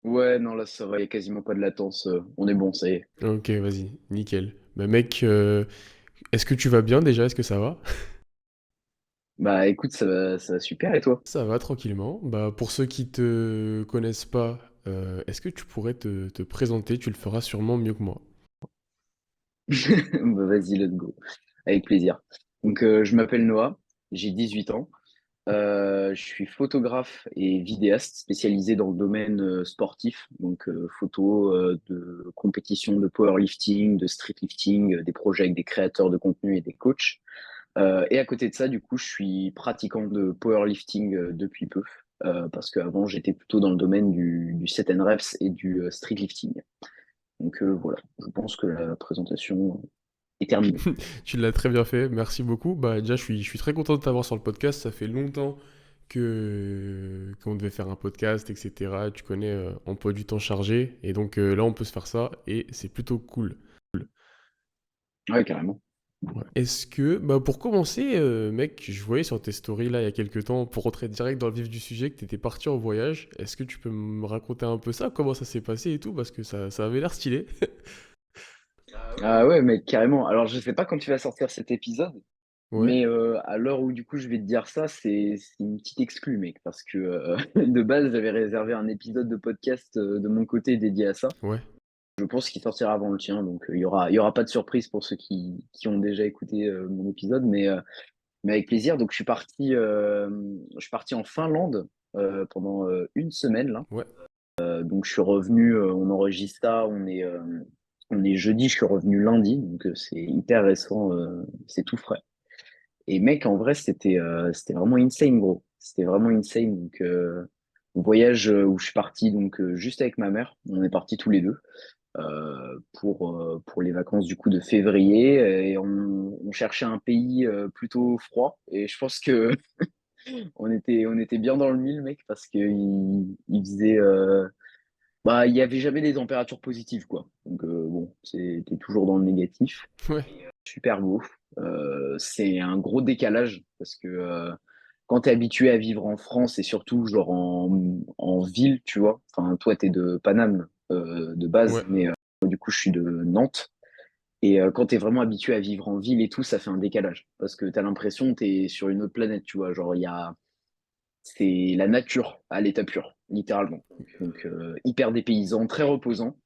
Ouais, non, là, ça va, il y a quasiment pas de latence. On est bon, ça y est. Ok, vas-y, nickel. Bah mec, est-ce que tu vas bien déjà? Est-ce que ça va? Bah, écoute, ça va super, et toi? Ça va tranquillement. Bah pour ceux qui te connaissent pas, est-ce que tu pourrais te présenter? Tu le feras sûrement mieux que moi. Bah, vas-y, let's go. Avec plaisir. Donc, je m'appelle Noah, j'ai 18 ans. Je suis photographe et vidéaste spécialisé dans le domaine sportif, donc photo de compétition de powerlifting, de streetlifting, des projets avec des créateurs de contenu et des coachs. Et à côté de ça, du coup, je suis pratiquant de powerlifting depuis peu, parce qu'avant, j'étais plutôt dans le domaine du set and reps et du streetlifting. Donc voilà, je pense que la présentation est terminée. Tu l'as très bien fait, merci beaucoup. Bah déjà, je suis très content de t'avoir sur le podcast. Ça fait longtemps que qu'on devait faire un podcast, etc. Tu connais, emploi du temps chargé. Et donc là, on peut se faire ça et c'est plutôt cool. Ouais, carrément. Ouais. Est-ce que, bah pour commencer, mec, je voyais sur tes stories là il y a quelques temps, pour rentrer direct dans le vif du sujet, que tu étais parti en voyage. Est-ce que tu peux me raconter un peu ça, comment ça s'est passé et tout, parce que ça avait l'air stylé. Ah ouais, mais carrément. Alors, je sais pas quand tu vas sortir cet épisode, Ouais, mais à l'heure où du coup je vais te dire ça, c'est une petite exclue, mec, parce que de base, j'avais réservé un épisode de podcast de mon côté dédié à ça. ouais. Je pense qu'il sortira avant le tien, donc il y aura pas de surprise pour ceux qui ont déjà écouté mon épisode, mais avec plaisir. Donc je suis parti en Finlande pendant une semaine là. Ouais. Donc je suis revenu, on enregistre ça, on est jeudi, je suis revenu lundi, donc c'est hyper récent, c'est tout frais. Et mec, en vrai, c'était vraiment insane, gros. C'était vraiment insane. Donc un voyage où je suis parti donc juste avec ma mère. On est partis tous les deux pour les vacances du coup de février et on cherchait un pays plutôt froid et je pense que on était bien dans le mille mec parce que il faisait bah il y avait jamais des températures positives quoi donc bon c'était toujours dans le négatif. Ouais. Super beau. C'est un gros décalage parce que quand tu es habitué à vivre en France et surtout genre en ville, tu vois, enfin toi tu es de Paname de base, Ouais. mais du coup je suis de Nantes. Et quand tu es vraiment habitué à vivre en ville et tout, ça fait un décalage parce que tu as l'impression que tu es sur une autre planète, tu vois, genre c'est la nature à l'état pur, littéralement. Donc hyper dépaysant, très reposant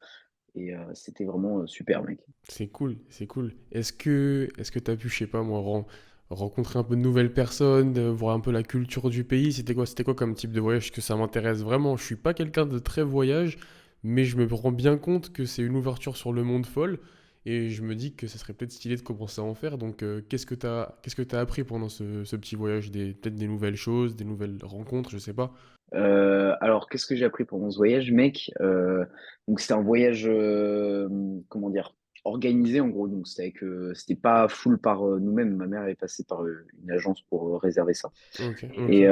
et c'était vraiment super mec. C'est cool, c'est cool. Est-ce que t'as pu, je sais pas moi, rencontrer un peu de nouvelles personnes, voir un peu la culture du pays? C'était quoi comme type de voyage? Parce que ça m'intéresse vraiment. Je suis pas quelqu'un de très voyage, mais je me rends bien compte que c'est une ouverture sur le monde folle. Et je me dis que ça serait peut-être stylé de commencer à en faire. Donc, qu'est-ce que t'as appris pendant ce petit voyage? Peut-être des nouvelles choses, des nouvelles rencontres, je sais pas. Alors, qu'est-ce que j'ai appris pendant ce voyage, mec? Donc, c'était un voyage, comment dire, organisé en gros. Donc, c'était pas full par nous-mêmes. Ma mère est passée par une agence pour réserver ça. Ok, ok. Et,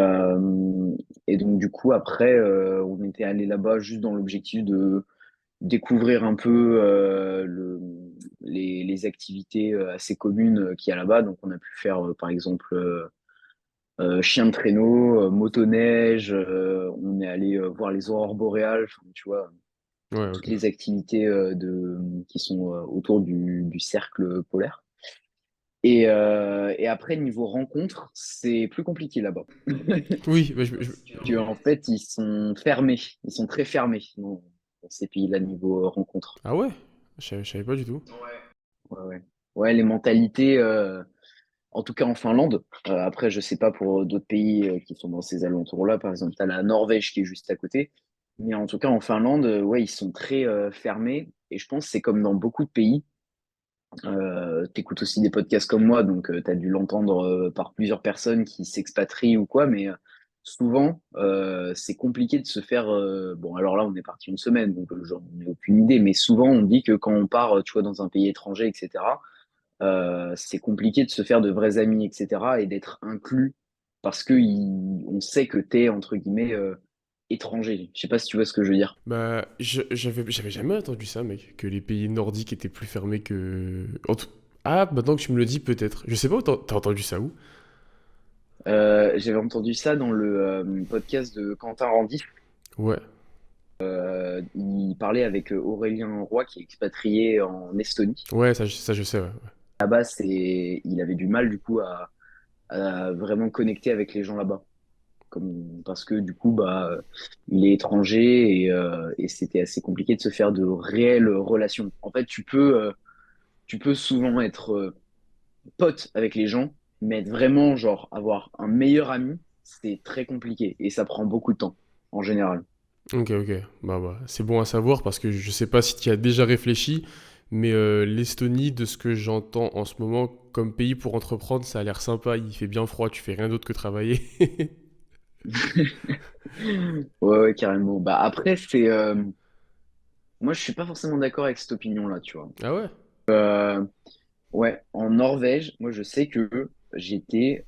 et donc, du coup, après, on était allé là-bas juste dans l'objectif de découvrir un peu les activités assez communes qu'il y a là-bas. Donc, on a pu faire, par exemple, chien de traîneau, motoneige, on est allé voir les aurores boréales, enfin, tu vois, Ouais, toutes ok. les activités qui sont autour du cercle polaire. Et après, niveau rencontre, c'est plus compliqué là-bas. Oui, bah, Parce qu'en fait, ils sont fermés, ils sont très fermés dans ces pays-là niveau rencontre. ah ouais? Je savais pas du tout. Ouais, ouais. Ouais, les mentalités, en tout cas en Finlande. Après, je sais pas pour d'autres pays qui sont dans ces alentours-là. Par exemple, tu as la Norvège qui est juste à côté. Mais en tout cas, en Finlande, ouais, ils sont très fermés. Et je pense que c'est comme dans beaucoup de pays. Tu écoutes aussi des podcasts comme moi, donc tu as dû l'entendre par plusieurs personnes qui s'expatrient ou quoi. Mais souvent, c'est compliqué de se faire. Bon, alors là, on est parti une semaine, donc j'en ai aucune idée. Mais souvent, on dit que quand on part, tu vois, dans un pays étranger, etc., c'est compliqué de se faire de vrais amis, etc., et d'être inclus parce que on sait que t'es, entre guillemets, étranger. Je sais pas si tu vois ce que je veux dire. Bah, j'avais jamais entendu ça, mec, que les pays nordiques étaient plus fermés que... Ah, maintenant que tu me le dis, peut-être. Je sais pas où t'as entendu ça où? J'avais entendu ça dans le podcast de Quentin Randis. Ouais. Il parlait avec Aurélien Roy, qui est expatrié en Estonie. Ouais, ça je sais, ouais. Là-bas, il avait du mal du coup à vraiment connecter avec les gens là-bas. Parce que du coup, il est étranger et c'était assez compliqué de se faire de réelles relations. En fait, tu peux souvent être pote avec les gens, mais être vraiment, genre, avoir un meilleur ami, c'est très compliqué et ça prend beaucoup de temps, en général. Ok, ok. C'est bon à savoir parce que je sais pas si tu y as déjà réfléchi, mais l'Estonie, de ce que j'entends en ce moment comme pays pour entreprendre, ça a l'air sympa. Il fait bien froid, tu fais rien d'autre que travailler. Ouais, ouais, carrément. Bah, après, moi, je suis pas forcément d'accord avec cette opinion-là, tu vois. Ah ouais? Ouais, en Norvège, moi je sais que j'étais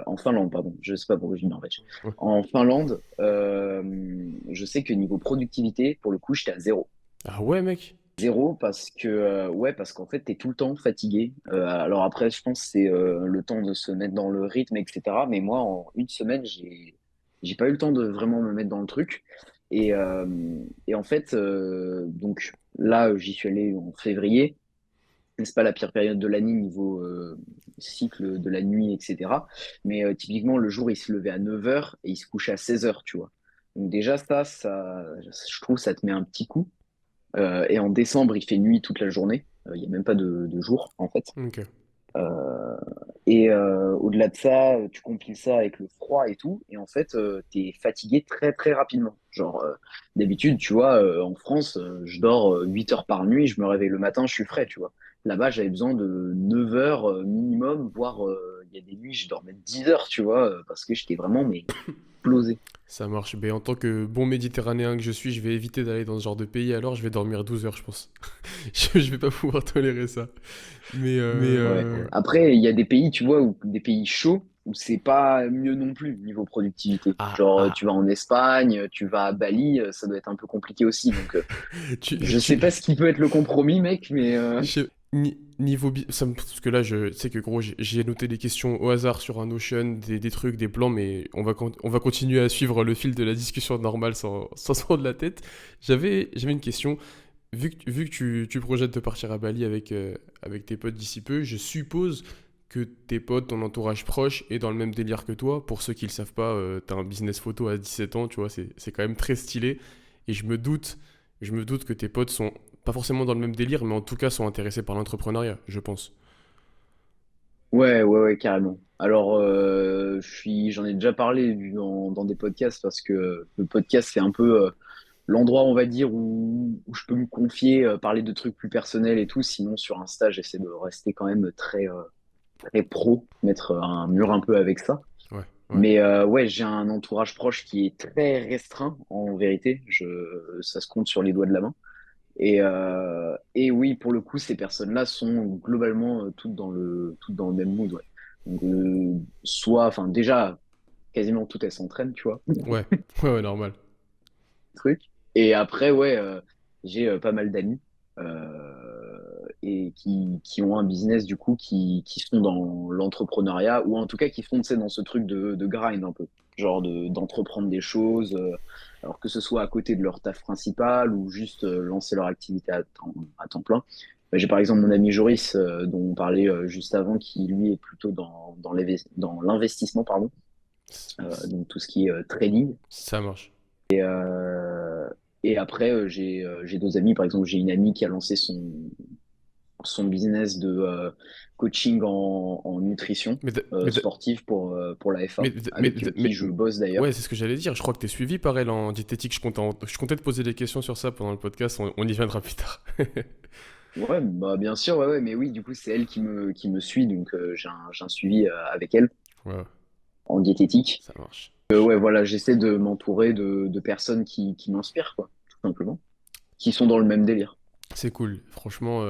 en Finlande, pardon, je sais pas pourquoi je dis Norvège. Ouais. En Finlande, je sais que niveau productivité, pour le coup, j'étais à zéro. Ah ouais, mec? Zéro parce que ouais, parce qu'en fait, t'es tout le temps fatigué. Alors après, je pense que c'est le temps de se mettre dans le rythme, etc. Mais moi, en une semaine, j'ai pas eu le temps de vraiment me mettre dans le truc. Et, euh, et en fait, donc là, j'y suis allé en février. C'est pas la pire période de l'année niveau cycle de la nuit, etc. Mais typiquement, le jour, il se levait à 9 heures et il se couchait à 16 heures, tu vois. Donc déjà, je trouve, ça te met un petit coup. Et en décembre, il fait nuit toute la journée. Il n'y a même pas de jour, en fait. Ok. Et au-delà de ça, tu compiles ça avec le froid et tout. Et en fait, tu es fatigué très, très rapidement. Genre, d'habitude, tu vois, en France, je dors 8 heures par nuit, je me réveille le matin, je suis frais, tu vois. Là-bas, j'avais besoin de 9 heures minimum, voire il y a des nuits, je dormais 10 heures, tu vois, parce que j'étais vraiment mais, explosé. Ça marche. Ben, en tant que bon méditerranéen que je suis, je vais éviter d'aller dans ce genre de pays, alors je vais dormir 12 heures, je pense. Je vais pas pouvoir tolérer ça. Mais Ouais. Après, il y a des pays, tu vois, des pays chauds, où c'est pas mieux non plus niveau productivité. ah, Genre, ah. tu vas en Espagne, tu vas à Bali, ça doit être un peu compliqué aussi. Donc, Tu, je sais tu, pas ce qui peut être le compromis, mec, mais niveau parce que là je sais que gros j'ai noté des questions au hasard sur un Notion, des trucs, des plans, mais on va continuer à suivre le fil de la discussion normale sans se prendre la tête. J'avais une question. Vu que tu projettes de partir à Bali avec tes potes d'ici peu, je suppose que tes potes, ton entourage proche est dans le même délire que toi. Pour ceux qui le savent pas, t'as un business photo à 17 ans, tu vois, c'est quand même très stylé. Et je me doute que tes potes sont pas forcément dans le même délire, mais en tout cas sont intéressés par l'entrepreneuriat, je pense. ouais, ouais, ouais, carrément. Alors, j'en ai déjà parlé dans des podcasts parce que le podcast, c'est un peu l'endroit, on va dire, où je peux me confier, parler de trucs plus personnels et tout. Sinon, sur Insta, j'essaie de rester quand même très pro, mettre un mur un peu avec ça. Ouais, ouais. Mais ouais, j'ai un entourage proche qui est très restreint en vérité. Ça se compte sur les doigts de la main. Et oui, pour le coup, ces personnes-là sont globalement toutes dans le même mood. Ouais. Donc, enfin, déjà, quasiment toutes elles s'entraînent, tu vois, Ouais, ouais, ouais, normal. truc. Et après, ouais, j'ai pas mal d'amis et qui ont un business du coup qui sont dans l'entrepreneuriat ou en tout cas qui font, tu sais, dans ce truc de grind un peu, genre d'entreprendre des choses, alors que ce soit à côté de leur taf principal ou juste lancer leur activité à temps plein. J'ai par exemple mon ami Joris, dont on parlait juste avant, qui lui est plutôt dans l'investissement, pardon, donc tout ce qui est trading. Ça marche. Et après, j'ai d'autres amis. Par exemple, j'ai une amie qui a lancé son business de coaching en nutrition Mais, d- mais, d- sportive pour la FA, avec qui je bosse ouais, d'ailleurs. c'est ce que j'allais dire. Je crois que t'es suivi par elle en diététique. Je comptais te poser des questions sur ça pendant le podcast. On y viendra plus tard. Ouais, bah bien sûr, ouais, ouais, mais oui, du coup, c'est elle qui me suit, donc j'ai un suivi avec elle Ouais, en diététique. ça marche. Ouais, voilà, j'essaie de m'entourer de personnes qui m'inspirent, quoi, tout simplement, qui sont dans le même délire. C'est cool. Franchement,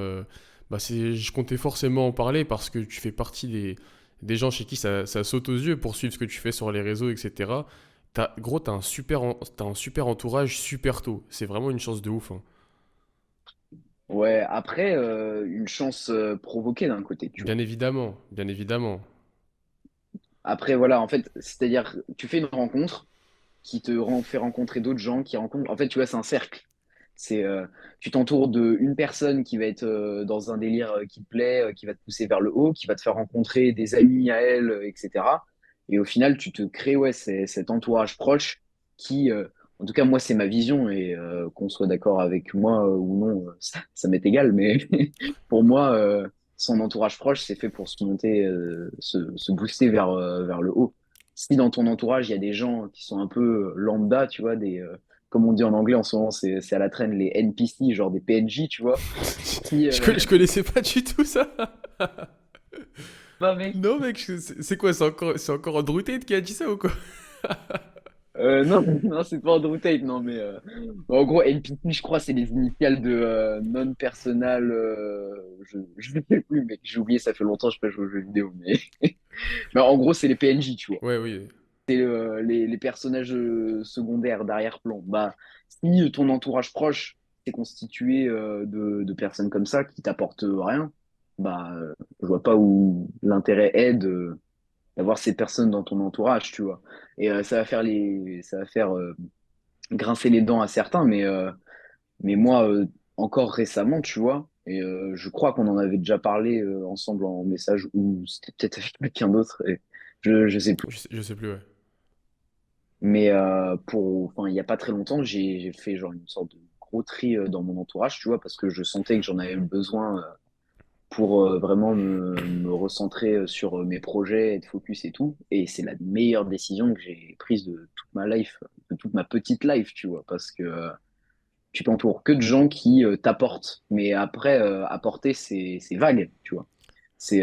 je comptais forcément en parler parce que tu fais partie des gens chez qui ça saute aux yeux pour suivre ce que tu fais sur les réseaux, etc. T'as un super entourage super tôt. C'est vraiment une chance de ouf, hein. Ouais, après, une chance provoquée d'un côté, tu vois. Bien évidemment, bien évidemment. Après, voilà, en fait, c'est-à-dire, tu fais une rencontre, qui fait rencontrer d'autres gens, qui rencontrent. En fait, tu vois, c'est un cercle. C'est, tu t'entoures de une personne qui va être dans un délire qui te plaît, qui va te pousser vers le haut, qui va te faire rencontrer des amis à elle, etc. Et au final, tu te crées ouais, cet entourage proche qui, en tout cas, moi, c'est ma vision et qu'on soit d'accord avec moi ou non, ça m'est égal. Mais pour moi, son entourage proche, c'est fait pour se monter, se booster vers le haut. Si dans ton entourage, il y a des gens qui sont un peu lambda, tu vois, comme on dit en anglais en ce moment, c'est à la traîne les NPC, genre des PNJ, tu vois, qui, Je connaissais pas du tout ça. bah mec, Non, mec, c'est quoi? C'est encore Andrew Tate qui a dit ça ou quoi? non, non, c'est pas Andrew Tate, non, mais en gros, NPC, je crois, c'est les initiales de non-personal, je ne sais plus, mec, j'ai oublié, ça fait longtemps que je pas joué aux jeux vidéo, mais, mais en gros, c'est les PNJ, tu vois. Ouais, oui. C'est les personnages secondaires d'arrière-plan. Bah, si ton entourage proche est constitué de personnes comme ça qui t'apportent rien, bah, je vois pas où l'intérêt est d'avoir ces personnes dans ton entourage, tu vois. Et ça va faire grincer les dents à certains, mais moi, encore récemment, tu vois, et je crois qu'on en avait déjà parlé ensemble en message ou c'était peut-être avec quelqu'un d'autre, et je sais plus. Je sais plus, ouais. Mais enfin, il y a pas très longtemps, j'ai fait genre une sorte de gros tri dans mon entourage, tu vois, parce que je sentais que j'en avais besoin pour vraiment me recentrer sur mes projets, être focus et tout. Et c'est la meilleure décision que j'ai prise de toute ma life, de toute ma petite life, tu vois, parce que tu t'entoures que de gens qui t'apportent. Mais après, apporter, c'est vague, tu vois. C'est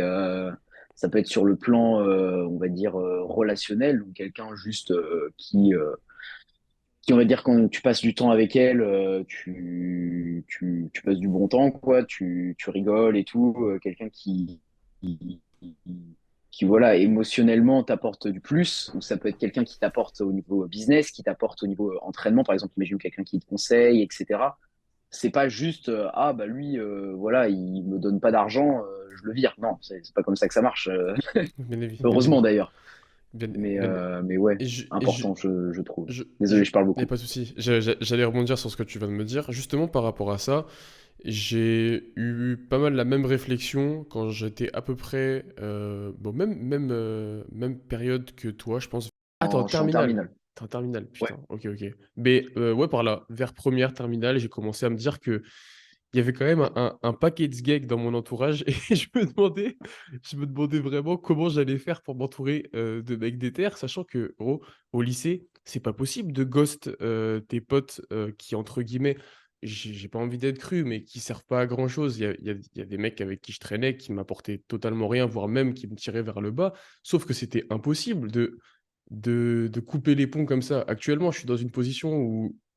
ça peut être sur le plan, on va dire, relationnel, ou quelqu'un juste qui on va dire quand tu passes du temps avec elle, tu passes du bon temps, quoi, tu rigoles et tout, quelqu'un qui, voilà, émotionnellement t'apporte du plus, ou ça peut être quelqu'un qui t'apporte au niveau business, qui t'apporte au niveau entraînement, par exemple, imagine quelqu'un qui te conseille, etc. C'est pas juste, ah bah lui, voilà, il me donne pas d'argent, je le vire. Non, c'est pas comme ça que ça marche, Bien heureusement évidemment. d'ailleurs. Bien, Mais ouais, et important, je trouve. je, Désolé, je parle y a beaucoup. pas de souci. J'allais rebondir sur ce que tu viens de me dire. Justement, par rapport à ça, j'ai eu pas mal la même réflexion quand j'étais à peu près, bon, même période que toi, je pense. Attends, Je suis en terminale. terminale. T'es en terminale, Ouais. putain. Ok, ok. Mais ouais, par là, vers première terminale, j'ai commencé à me dire que il y avait quand même un paquet de geeks dans mon entourage et je me demandais vraiment comment j'allais faire pour m'entourer de mecs déter, sachant que, gros, au lycée, c'est pas possible de ghost tes potes qui, entre guillemets, j'ai pas envie d'être cru, mais qui servent pas à grand chose. Il y a des mecs avec qui je traînais qui m'apportaient totalement rien, voire même qui me tiraient vers le bas. Sauf que c'était impossible de couper les ponts comme ça. Actuellement, je suis dans une position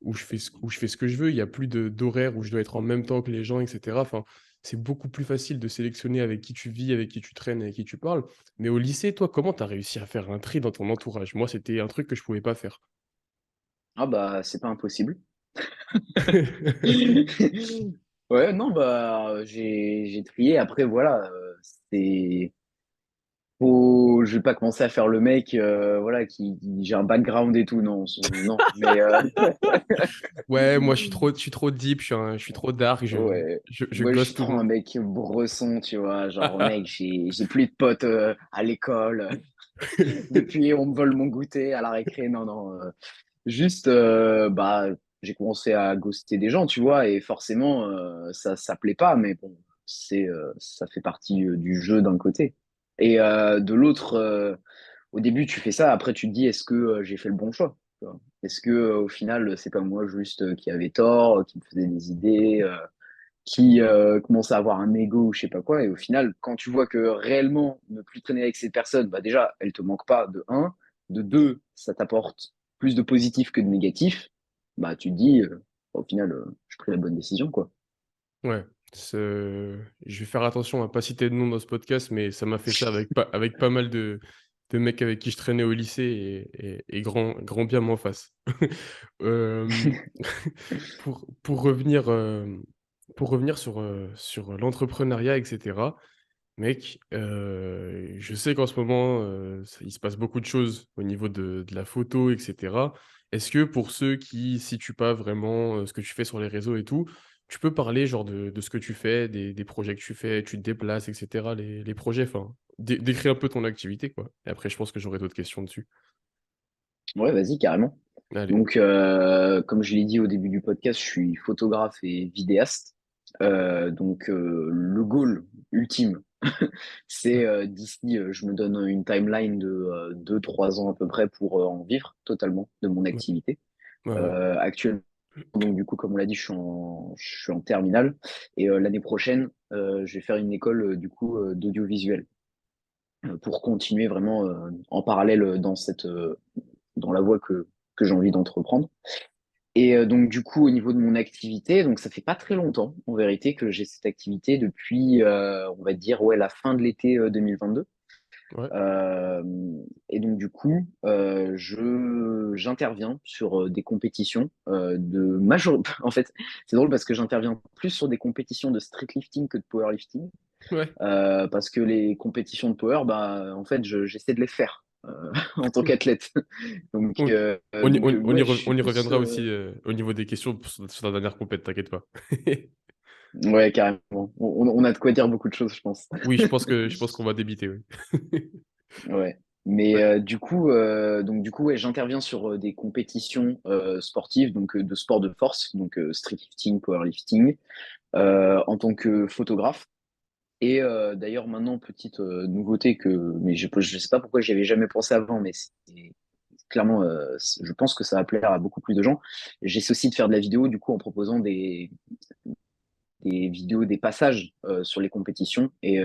où je fais ce que je veux. Il y a plus d'horaire où je dois être en même temps que les gens, etc. Enfin, c'est beaucoup plus facile de sélectionner avec qui tu vis, avec qui tu traînes, avec qui tu parles. Mais au lycée, toi, comment tu as réussi à faire un tri dans ton entourage? Moi, c'était un truc que je pouvais pas faire. Ah bah c'est pas impossible. Ouais, non, bah j'ai trié. Après, voilà, c'est je vais pas commencer à faire le mec, voilà, j'ai un background et tout, non, non. Mais Ouais, moi, je suis trop deep, je suis trop dark, ouais, je moi je gosse suis tout le trop un monde. mec bresson, tu vois, genre mec, j'ai plus de potes à l'école. Depuis, on me vole mon goûter à la récré. Non, non. Juste, bah, j'ai commencé à ghoster des gens, tu vois, et forcément, ça plaît pas, mais bon, ça fait partie du jeu d'un côté. Et de l'autre, au début, tu fais ça, après, tu te dis, est-ce que j'ai fait le bon choix? Tu vois. Est-ce que, au final, c'est pas moi juste qui avait tort, qui me faisait des idées, qui commence à avoir un ego ou je sais pas quoi, et au final, quand tu vois que réellement ne plus traîner avec ces personnes, bah déjà, elles te manquent pas de un, de deux, ça t'apporte plus de positif que de négatif, bah tu te dis, au final, je pris la bonne décision, quoi. Ouais, je vais faire attention à pas citer de nom dans ce podcast, mais ça m'a fait ça avec pas mal de mecs avec qui je traînais au lycée et grand bien m'en fasse. Hem, pour revenir sur l'entrepreneuriat et cetera, mec, je sais qu'en ce moment, il se passe beaucoup de choses au niveau de la photo et cetera. Est-ce que pour ceux qui situent pas vraiment, ce que tu fais sur les réseaux et tout, tu peux parler genre de ce que tu fais, des projets que tu fais, tu te déplaces et cetera, les projets, enfin, décris un peu ton activité, quoi et après je pense que j'aurai d'autres questions dessus. Ouais, vas-y, carrément. Allez. Donc, comme je l'ai dit au début du podcast, je suis photographe et vidéaste. Donc, le goal ultime, c'est d'ici, je me donne une timeline de 2-3 ans à peu près pour en vivre totalement de mon Ouais, activité. ouais, ouais. Actuellement, donc du coup, comme on l'a dit, je suis en terminale et l'année prochaine, je vais faire une école du coup d'audiovisuel pour continuer vraiment en parallèle dans la voie que j'ai envie d'entreprendre. Et donc du coup, au niveau de mon activité, donc ça fait pas très longtemps en vérité que j'ai cette activité depuis, on va dire, ouais, la fin de l'été 2022. Ouais. Euh, et donc du coup, j'interviens sur des compétitions En fait, c'est drôle parce que j'interviens plus sur des compétitions de street lifting que de powerlifting, Ouais. parce que les compétitions de power, bah, en fait, j'essaie de les faire en tant qu'athlète. Donc, On ouais, je suis on y plus, reviendra aussi, au niveau des questions sur ta dernière compète, t'inquiète pas. ouais, carrément. On a de quoi dire beaucoup de choses, je pense. Oui, je pense qu'on va débiter, oui. Ouais. Mais Ouais. du coup, ouais, j'interviens sur des compétitions sportives, donc de sport de force, donc street lifting, powerlifting, en tant que photographe. Et d'ailleurs, maintenant, petite nouveauté mais je sais pas pourquoi j'y avais jamais pensé avant, mais c'est clairement, je pense que ça va plaire à beaucoup plus de gens. J'essaie aussi de faire de la vidéo, du coup, en proposant des vidéos, des passages sur les compétitions et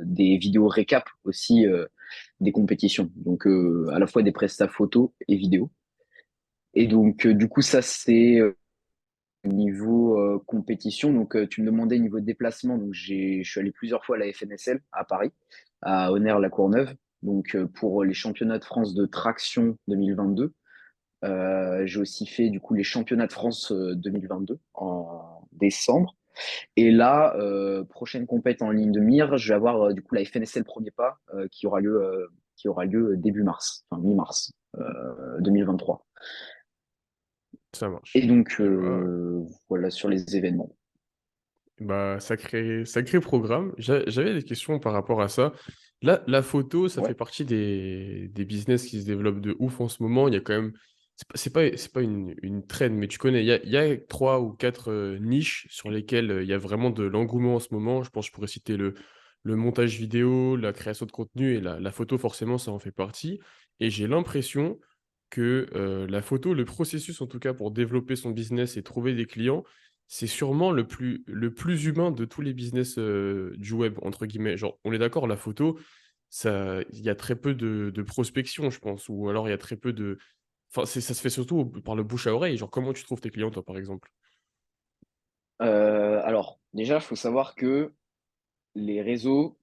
des vidéos récap aussi des compétitions. Donc, à la fois des prestats photos et vidéos. Et donc, du coup, ça, c'est niveau compétition. Donc, tu me demandais niveau déplacement. Donc, je suis allé plusieurs fois à la FNSL à Paris, à Honère-la-Courneuve. Donc, pour les championnats de France de traction 2022. J'ai aussi fait du coup les championnats de France 2022 en décembre. Et là, prochaine compète en ligne de mire, je vais avoir du coup la FNSL Premier Pas qui aura lieu début mars, enfin mi-mars 2023. Ça Et marche. donc Et bah voilà sur les événements. bah, sacré programme. J'avais des questions par rapport à ça. La photo, ça fait Ouais. partie des business qui se développent de ouf en ce moment. Il y a quand même c'est pas une trend, mais tu connais, il y a 3 ou 4 niches sur lesquelles, il y a vraiment de l'engouement en ce moment. Je pense, je pourrais citer le montage vidéo, la création de contenu et la photo forcément, ça en fait partie et j'ai l'impression que, la photo, le processus en tout cas pour développer son business et trouver des clients, c'est sûrement le plus humain de tous les business, du web, entre guillemets. Genre, on est d'accord, la photo, ça il y a très peu de prospection, je pense, ou alors il y a très peu de enfin, ça se fait surtout par le bouche à oreille. Genre, comment tu trouves tes clients, toi, par exemple? Alors déjà, il faut savoir que les réseaux,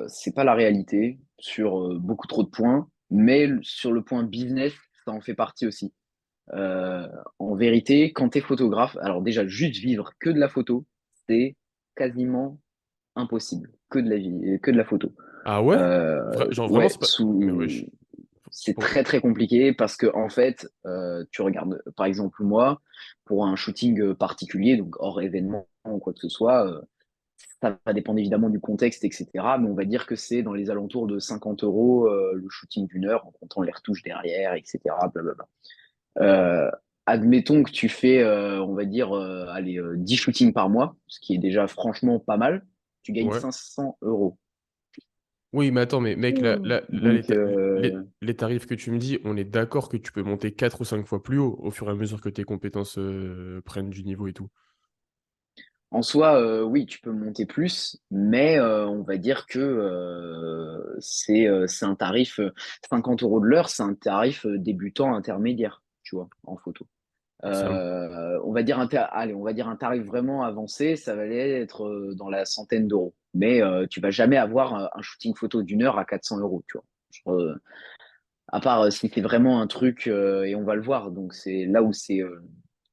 c'est pas la réalité sur beaucoup trop de points, mais sur le point business, ça en fait partie aussi. Euh, En vérité, quand tu es photographe, alors déjà, juste vivre que de la photo, c'est quasiment impossible. Que de la photo. Ah ouais? Genre vraiment, Ouais, c'est pas mais wesh, c'est pourquoi? très très compliqué parce que en fait, tu regardes, par exemple moi, pour un shooting particulier, donc hors événement ou quoi que ce soit, ça va dépendre évidemment du contexte, etc. Mais on va dire que c'est dans les alentours de 50 euros le shooting d'une heure en comptant les retouches derrière, etc. Blablabla. Euh, Admettons que tu fais, on va dire, allez, 10 shootings par mois, ce qui est déjà franchement pas mal. Tu gagnes Ouais. 500 euros. Oui, mais attends, mais mec, là, Donc, les tarifs que tu me dis, on est d'accord que tu peux monter 4 ou 5 fois plus haut, au fur et à mesure que tes compétences, prennent du niveau et tout? en soi, oui, tu peux monter plus, mais on va dire que c'est un tarif 50 euros de l'heure, c'est un tarif débutant intermédiaire, tu vois, en photo. Ça me Allez, on va dire un tarif vraiment avancé, ça va aller être dans la centaine d'euros. Mais tu vas jamais avoir un shooting photo d'une heure à 400 euros, tu vois. À part si c'est vraiment un truc, et on va le voir, donc c'est là où c'est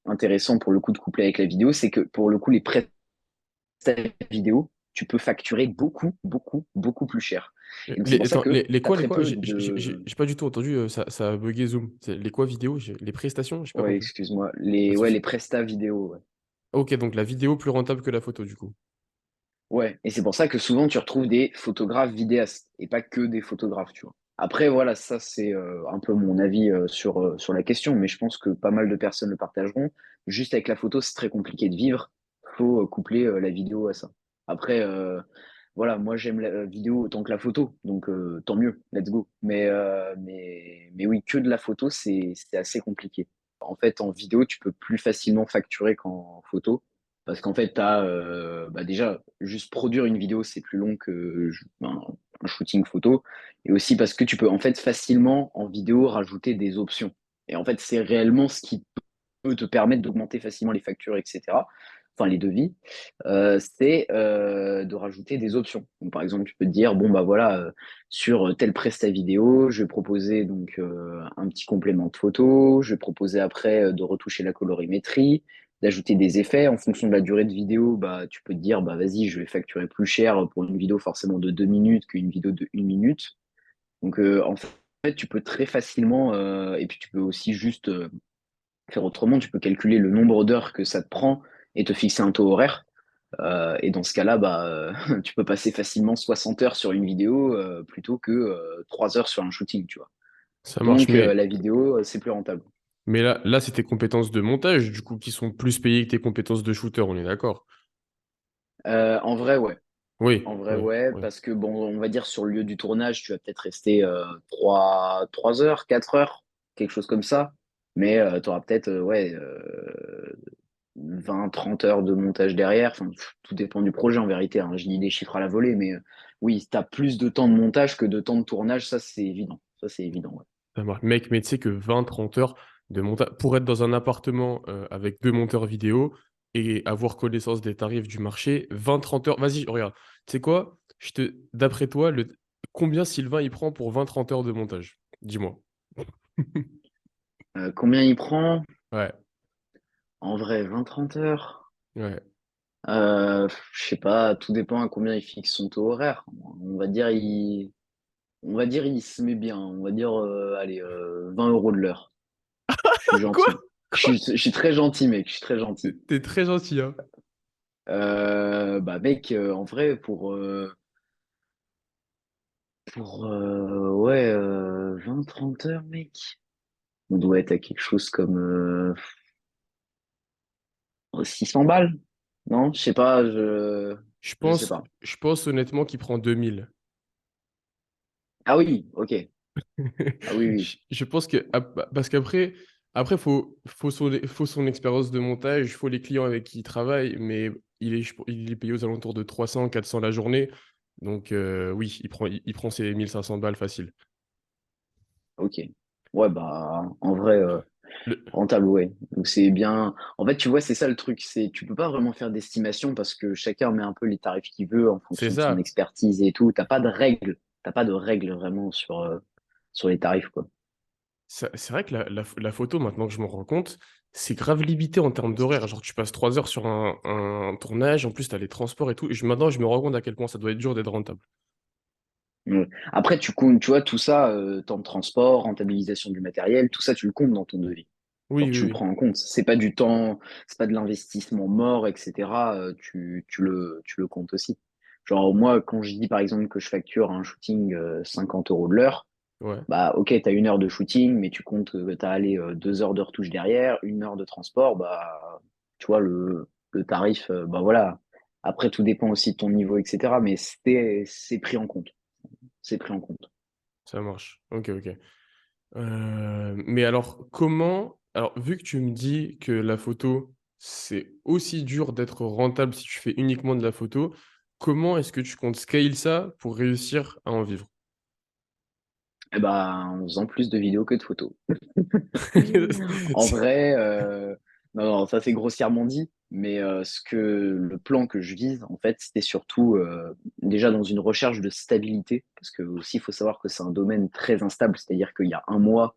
intéressant pour le coup de coupler avec la vidéo, c'est que pour le coup, les prestations vidéo, tu peux facturer beaucoup, beaucoup, beaucoup plus cher. Et donc c'est pour ça Attends, que tu as les très quoi? peu de... J'ai pas du tout entendu, ça a bugué Zoom. Les quoi vidéo? Les prestations? J'ai pas Ouais, compris. excuse-moi. Pas de Ouais, les souci. prestats vidéo. Ouais. Ok, donc la vidéo plus rentable que la photo, du coup. Ouais, et c'est pour ça que souvent tu retrouves des photographes vidéastes et pas que des photographes, tu vois. Après, voilà, ça c'est un peu mon avis sur la question, mais je pense que pas mal de personnes le partageront. Juste avec la photo, c'est très compliqué de vivre. Faut coupler la vidéo à ça. Après, voilà, moi j'aime la vidéo autant que la photo, donc tant mieux, let's go. Mais oui, que de la photo, c'est assez compliqué. En fait, en vidéo, tu peux plus facilement facturer qu'en photo. Parce qu'en fait, bah déjà, juste produire une vidéo, c'est plus long que un shooting photo. Et aussi parce que tu peux en fait facilement en vidéo rajouter des options. Et en fait, c'est réellement ce qui peut te permettre d'augmenter facilement les factures, etc. Enfin, les devis, c'est de rajouter des options. Donc, par exemple, tu peux te dire, bon, bah voilà, sur tel prestat vidéo, je vais proposer donc un petit complément de photo, je vais proposer après de retoucher la colorimétrie, d'ajouter des effets. En fonction de la durée de vidéo, bah, tu peux te dire, bah vas-y, je vais facturer plus cher pour une vidéo forcément de 2 minutes qu'une vidéo de 1 minute. Donc, en fait, tu peux très facilement, et puis tu peux aussi juste faire autrement, tu peux calculer le nombre d'heures que ça te prend et te fixer un taux horaire. Et dans ce cas-là, bah, tu peux passer facilement 60 heures sur une vidéo plutôt que 3 heures sur un shooting, tu vois. Ça marche, Donc la vidéo, c'est plus rentable. mais là, c'est tes compétences de montage, du coup, qui sont plus payées que tes compétences de shooter, on est d'accord? En vrai, ouais. En Oui, vrai, oui, ouais, oui. parce que bon, on va dire sur le lieu du tournage, tu vas peut-être rester 3 heures, 4 heures, quelque chose comme ça. Mais tu auras peut-être ouais, 20, 30 heures de montage derrière. Enfin, tout dépend du projet en vérité, hein. Je dis des chiffres à la volée, mais oui, tu as plus de temps de montage que de temps de tournage, ça c'est évident. Ça c'est évident, ouais. Ça marche. Mec, mais tu sais que 20-30 heures de montage, pour être dans un appartement avec deux monteurs vidéo et avoir connaissance des tarifs du marché, 20-30 heures, vas-y, regarde. Tu sais quoi? D'après toi, combien Sylvain il prend pour 20-30 heures de montage? Dis-moi. Combien il prend? Ouais, En vrai, 20, 30 heures? ouais. Je sais pas, tout dépend à combien il fixe son taux horaire. On va dire il se met bien. On va dire, allez, 20 euros de l'heure. Je suis Quoi? gentil. Je suis très gentil, mec. Je suis très gentil. T'es très gentil, hein. Bah, mec, en vrai, ouais, 20, 30 heures, mec. On doit être à quelque chose comme 600 balles. Non, je sais pas, je sais pas. Je pense honnêtement qu'il prend 2000. Ah oui, ok. Ah oui, oui. Je pense que parce qu'après faut son expérience de montage, faut les clients avec qui il travaille, mais il est payé aux alentours de 300-400 la journée. Donc oui, il prend ses 1500 balles facile. Ok. Ouais, bah, en vrai, Le- rentable, ouais. Donc c'est bien. En fait, tu vois, c'est ça le truc, c'est tu peux pas vraiment faire d'estimation parce que chacun met un peu les tarifs qu'il veut en c'est fonction de son ça. expertise et tout. T'as pas de règles. T'as pas de règles vraiment sur les tarifs, quoi. C'est vrai que la photo, maintenant que je me rends compte, c'est grave limité en termes d'horaire. Genre, tu passes 3 heures sur un tournage, en plus, tu as les transports et tout. Maintenant, je me rends compte à quel point ça doit être dur d'être rentable. Ouais. Après, tu comptes, tu vois, tout ça, temps de transport, rentabilisation du matériel, tout ça, tu le comptes dans ton devis. Genre, Oui, oui, tu le oui. prends en compte. C'est pas du temps, c'est pas de l'investissement mort, etc. Tu le comptes aussi. Genre, moi, quand je dis par exemple que je facture un shooting 50 euros de l'heure, Ouais, bah, ok, tu as 1 heure de shooting, mais tu comptes, tu as allé 2 heures de retouche derrière, 1 heure de transport, bah, tu vois, le tarif, bah voilà. Après, tout dépend aussi de ton niveau, etc. Mais c'est pris en compte. C'est pris en compte. ça marche. Ok, ok. Mais alors, comment... Alors, vu que tu me dis que la photo, c'est aussi dur d'être rentable si tu fais uniquement de la photo, comment est-ce que tu comptes scale ça pour réussir à en vivre? Eh ben, en faisant plus de vidéos que de photos. En vrai, non, non, ça c'est grossièrement dit, mais le plan que je vise, en fait, c'était surtout déjà dans une recherche de stabilité, parce que aussi il faut savoir que c'est un domaine très instable, c'est-à-dire qu'il y a un mois,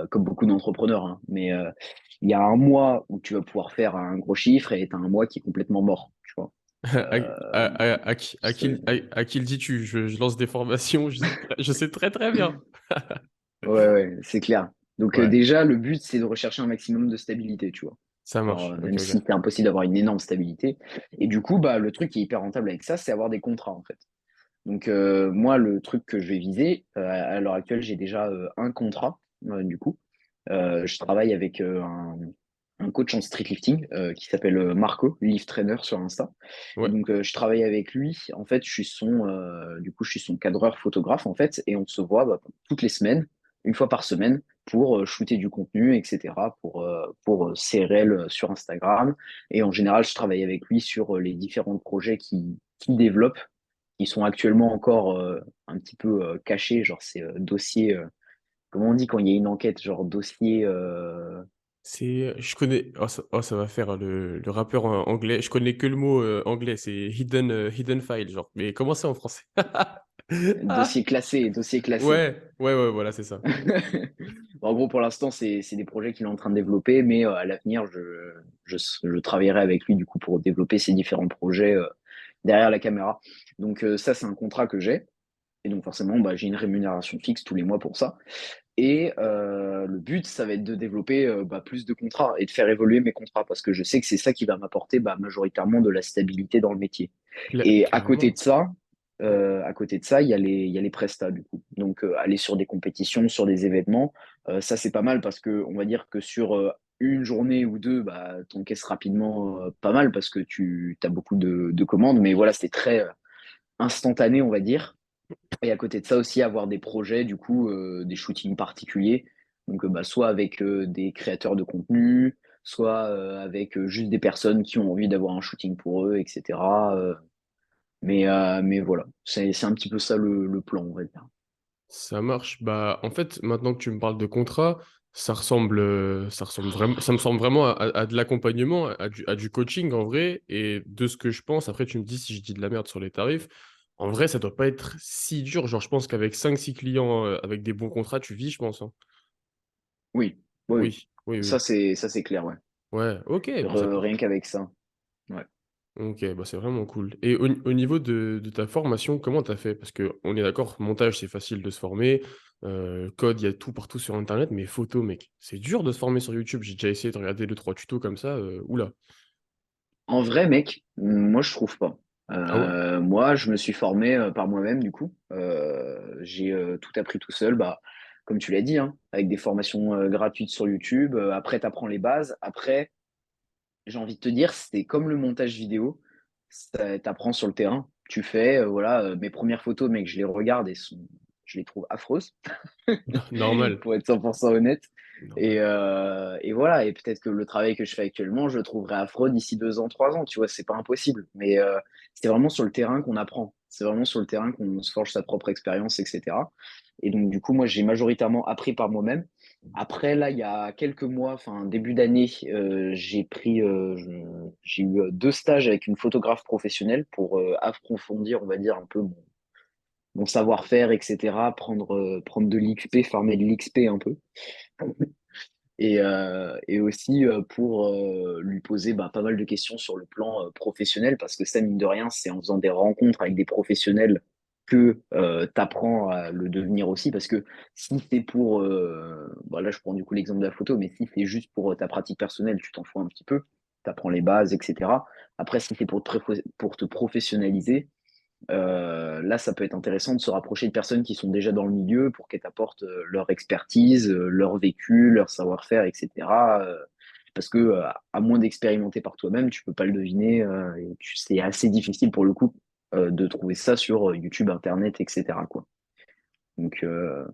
comme beaucoup d'entrepreneurs, hein, mais il y a un mois où tu vas pouvoir faire un gros chiffre et tu as un mois qui est complètement mort, tu vois. À, C'est- à qui le dis-tu? Je lance des formations, je sais très très bien. Ouais, ouais, c'est clair. Donc Ouais, déjà, le but, c'est de rechercher un maximum de stabilité, tu vois. ça Alors, marche. Ok, même si ok. c'est impossible d'avoir une énorme stabilité. Et du coup, bah, le truc qui est hyper rentable avec ça, c'est avoir des contrats, en fait. Donc, moi, le truc que je vais viser, à l'heure actuelle, j'ai déjà un contrat, du coup. Je travaille avec un coach en streetlifting qui s'appelle Marco, Lift Trainer sur Insta. Et Ouais. donc, je travaille avec lui. En fait, du coup, je suis son cadreur photographe, en fait, et on se voit bah, toutes les semaines, une fois par semaine, pour shooter du contenu, etc., pour ses réels sur Instagram. Et en général, je travaille avec lui sur les différents projets qu'il développe, qui sont actuellement encore un petit peu cachés, genre c'est dossier, comment on dit quand il y a une enquête, genre dossier, Je connais, ça va faire le rappeur anglais. Je connais que le mot anglais, c'est hidden file, genre. Mais comment c'est en français? Ah, dossier classé, dossier classé. ouais, voilà, c'est ça. En gros, pour l'instant, c'est des projets qu'il est en train de développer, mais à l'avenir, je travaillerai avec lui du coup pour développer ces différents projets derrière la caméra. Donc ça, c'est un contrat que j'ai. Et donc forcément, bah, j'ai une rémunération fixe tous les mois pour ça. Et le but, ça va être de développer bah, plus de contrats et de faire évoluer mes contrats parce que je sais que c'est ça qui va m'apporter bah, majoritairement de la stabilité dans le métier. Et Clairement. à côté de ça, il y a les prestats du coup. Donc aller sur des compétitions, sur des événements, ça c'est pas mal parce que on va dire que sur une journée ou deux, bah, t'encaisses rapidement pas mal parce que tu as beaucoup de commandes. Mais voilà, c'est très instantané, on va dire. Et à côté de ça aussi, avoir des projets, du coup, des shootings particuliers. Donc, bah, soit avec des créateurs de contenu, soit avec juste des personnes qui ont envie d'avoir un shooting pour eux, etc. Mais voilà, c'est un petit peu ça le plan, on va dire. Ça marche. Bah, en fait, maintenant que tu me parles de contrat, ça ressemble vraiment, ça me semble vraiment à de l'accompagnement, à du coaching en vrai. Et de ce que je pense, après, tu me dis si je dis de la merde sur les tarifs. En vrai, ça doit pas être si dur. Genre, je pense qu'avec 5 6 clients, avec des bons contrats, tu vis, je pense, hein. Oui, oui, oui. Oui. Ça, c'est clair, ouais. Ouais, ok, bah ça peut. Rien qu'avec ça. Ouais. Ok, bah c'est vraiment cool. Et au niveau de ta formation, comment t'as fait? Parce que on est d'accord, montage, c'est facile de se former. Code, il y a tout partout sur Internet, mais photo, mec, c'est dur de se former sur YouTube. J'ai déjà essayé de regarder deux, trois tutos comme ça. Oula. En vrai, mec, moi, je trouve pas. Ah ouais? Moi, je me suis formé par moi-même, du coup. J'ai tout appris tout seul, bah, comme tu l'as dit, hein, avec des formations gratuites sur YouTube. Après, tu apprends les bases. Après, j'ai envie de te dire, c'est comme le montage vidéo. Tu apprends sur le terrain. Tu fais, voilà, mes premières photos, mec, je les regarde je les trouve affreuses. Normal. Pour être 100% honnête. Normal. Et voilà, et peut-être que le travail que je fais actuellement, je le trouverai affreux d'ici 2 ans, 3 ans, tu vois, c'est pas impossible. Mais c'est vraiment sur le terrain qu'on apprend. C'est vraiment sur le terrain qu'on se forge sa propre expérience, etc. Et donc, du coup, moi, j'ai majoritairement appris par moi-même. Après, là, il y a quelques mois, enfin, début d'année, j'ai eu 2 stages avec une photographe professionnelle pour approfondir, on va dire, un peu mon savoir-faire, etc. Prendre de l'XP, farmer de l'XP un peu. Et aussi pour lui poser bah, pas mal de questions sur le plan professionnel, parce que ça, mine de rien, c'est en faisant des rencontres avec des professionnels que tu apprends à le devenir aussi. Parce que si c'est pour, bah, là je prends du coup l'exemple de la photo, mais si c'est juste pour ta pratique personnelle, tu t'en fous un petit peu, tu apprends les bases, etc. Après, si c'est pour te professionnaliser, là, ça peut être intéressant de se rapprocher de personnes qui sont déjà dans le milieu pour qu'elles t'apportent leur expertise, leur vécu, leur savoir-faire, etc. Parce que à moins d'expérimenter par toi-même, tu peux pas le deviner. C'est assez difficile pour le coup de trouver ça sur YouTube, Internet, etc. quoi. Donc, euh,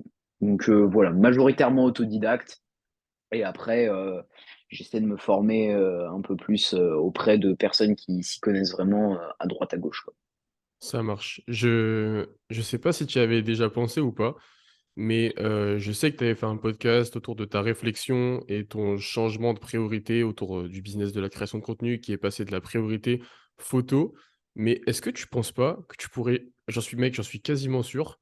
donc voilà, majoritairement autodidacte. Et après, j'essaie de me former un peu plus auprès de personnes qui s'y connaissent vraiment à droite à gauche, quoi. Ça marche. Je sais pas si tu y avais déjà pensé ou pas, mais je sais que tu avais fait un podcast autour de ta réflexion et ton changement de priorité autour du business de la création de contenu qui est passé de la priorité photo. Mais est-ce que tu penses pas que tu pourrais, j'en suis quasiment sûr,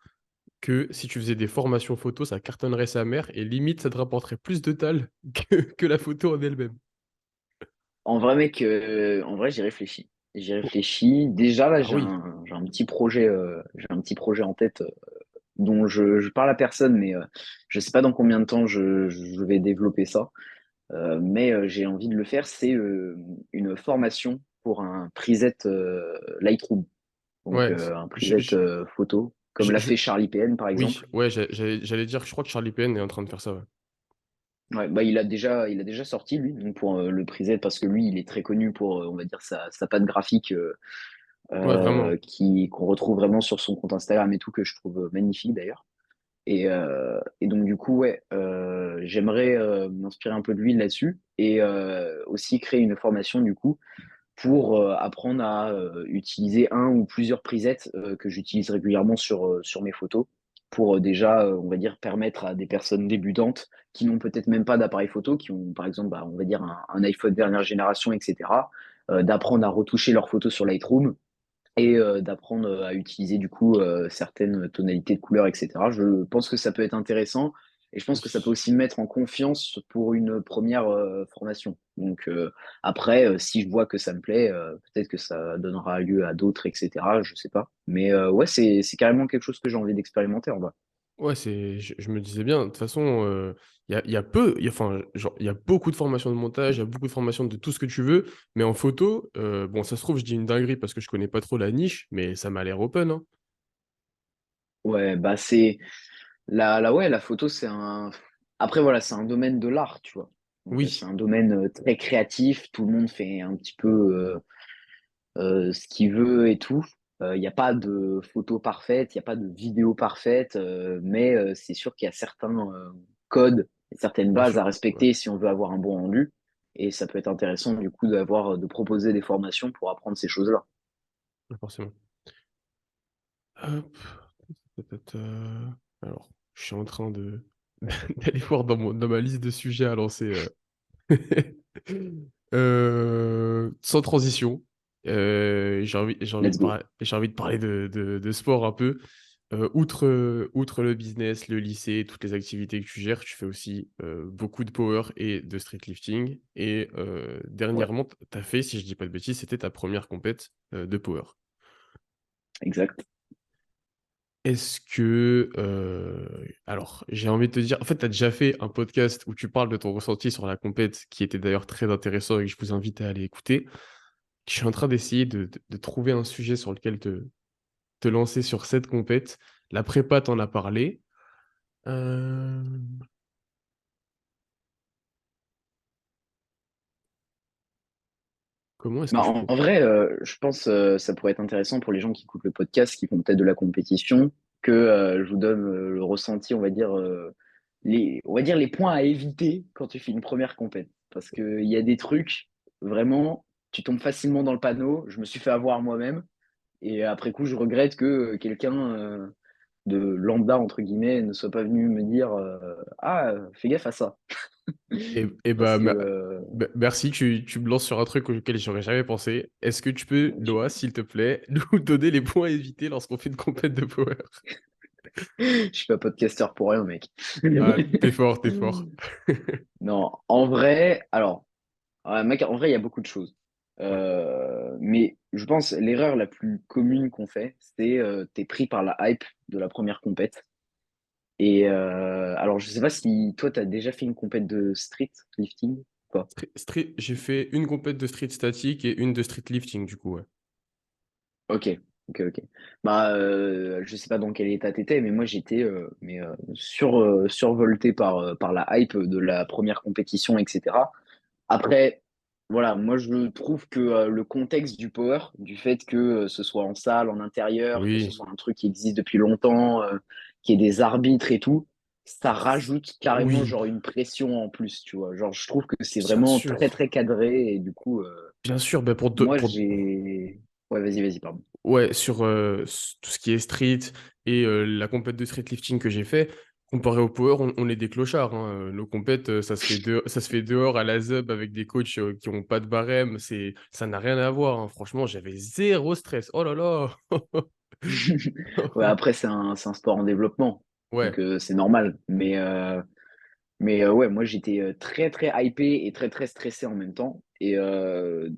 que si tu faisais des formations photo, ça cartonnerait sa mère et limite ça te rapporterait plus de tal que la photo en elle-même. En vrai, mec, en vrai, j'y réfléchis. J'y Oh, réfléchis. Déjà, là, ah oui, j'ai un petit projet en tête dont je parle à personne, mais je sais pas dans combien de temps je vais développer ça. Mais j'ai envie de le faire. C'est une formation pour un preset Lightroom. Donc, ouais. un preset photo, comme Je- l'a je- fait Charlie PN, par oui, exemple. ouais, j'allais dire que je crois que Charlie Penn est en train de faire ça, ouais. Ouais, bah, il a déjà sorti, lui, donc pour le preset, parce que lui, il est très connu pour, on va dire, sa patte graphique Ouais, vraiment. qu'on retrouve vraiment sur son compte Instagram et tout, que je trouve magnifique d'ailleurs. Et donc, du coup, ouais, j'aimerais m'inspirer un peu de lui là-dessus et aussi créer une formation, du coup, pour apprendre à utiliser un ou plusieurs presets que j'utilise régulièrement sur mes photos pour déjà, on va dire, permettre à des personnes débutantes qui n'ont peut-être même pas d'appareil photo, qui ont par exemple, bah, on va dire, un iPhone dernière génération, etc., d'apprendre à retoucher leurs photos sur Lightroom et d'apprendre à utiliser du coup certaines tonalités de couleurs, etc. Je pense que ça peut être intéressant et je pense que ça peut aussi me mettre en confiance pour une première formation. Donc après, si je vois que ça me plaît, peut-être que ça donnera lieu à d'autres, etc. Je sais pas. Mais ouais, c'est carrément quelque chose que j'ai envie d'expérimenter en vrai. Ouais, je me disais bien, de toute façon, il y a peu, enfin, genre, il y a beaucoup de formations de montage, il y a beaucoup de formations de tout ce que tu veux, mais en photo, bon, ça se trouve, je dis une dinguerie parce que je connais pas trop la niche, mais ça m'a l'air open, hein. Ouais, bah c'est ouais, la photo, c'est un. Après, voilà, c'est un domaine de l'art, tu vois. Donc, c'est Oui, un domaine très créatif. Tout le monde fait un petit peu ce qu'il veut et tout. Il n'y a pas de photo parfaite, il n'y a pas de vidéo parfaite, mais c'est sûr qu'il y a certains codes, certaines bien bases à sûr, ouais, respecter si on veut avoir un bon rendu. Et ça peut être intéressant du coup de proposer des formations pour apprendre ces choses-là. ouais, forcément. Hop, peut-être, alors, je suis en train de d'aller voir dans ma liste de sujets à lancer. Sans transition, Let's go. j'ai envie de parler de sport un peu. Outre le business, le lycée, toutes les activités que tu gères, tu fais aussi beaucoup de power et de street lifting. Et Ouais, dernièrement, tu as fait, si je dis pas de bêtises, c'était ta première compète de power. exact. Est-ce que, alors, j'ai envie de te dire, en fait, tu as déjà fait un podcast où tu parles de ton ressenti sur la compète, qui était d'ailleurs très intéressant et que je vous invite à aller écouter. Je suis en train d'essayer de trouver un sujet sur lequel te lancer sur cette compète. La prépa, t'en as parlé. Euh, Comment est-ce Bah, que je en pourrais... vrai, je pense ça pourrait être intéressant pour les gens qui écoutent le podcast, qui font peut-être de la compétition, que je vous donne le ressenti, on va dire, on va dire les points à éviter quand tu fais une première compète. Parce qu'il y a des trucs, vraiment, tu tombes facilement dans le panneau. Je me suis fait avoir moi-même. Et après coup, je regrette que quelqu'un de lambda, entre guillemets, ne soit pas venu me dire ah, fais gaffe à ça. Et Parce bah, que merci, tu me lances sur un truc auquel j'aurais jamais pensé. Est-ce que tu peux, Noah, s'il te plaît, nous donner les points à éviter lorsqu'on fait une compète de power? je suis pas podcasteur pour rien, mec. Ah, t'es fort, t'es fort. Non, en vrai, alors, mec, en vrai, il y a beaucoup de choses. Ouais. Mais je pense l'erreur la plus commune qu'on fait, c'est t'es pris par la hype de la première compète. Et alors, je sais pas si toi, t'as déjà fait une compète de street lifting ou pas. J'ai fait une compète de street statique et une de street lifting, du coup, ouais. Ok, ok. Bah, je sais pas dans quel état t'étais, mais moi j'étais survolté par la hype de la première compétition, etc. Après, voilà, moi je trouve que le contexte du power, du fait que ce soit en salle, en intérieur, que ce Oui, soit un truc qui existe depuis longtemps, qu'il y ait des arbitres et tout, ça rajoute carrément oui, genre une pression en plus, tu vois. Genre, je trouve que c'est bien vraiment très sûr. très cadré et du coup, Bien sûr, ben moi j'ai. Ouais, vas-y, pardon. ouais, sur tout ce qui est street et la compète de street lifting que j'ai fait, comparé au power, on est des clochards, hein. Nos compètes, ça se fait dehors à la ZUB avec des coachs qui ont pas de barème. Ça n'a rien à voir, hein. Franchement, j'avais zéro stress. Oh là là! Ouais, après, c'est un sport en développement, donc Ouais, c'est normal. Mais ouais, moi j'étais très très hypé et très très stressé en même temps. Et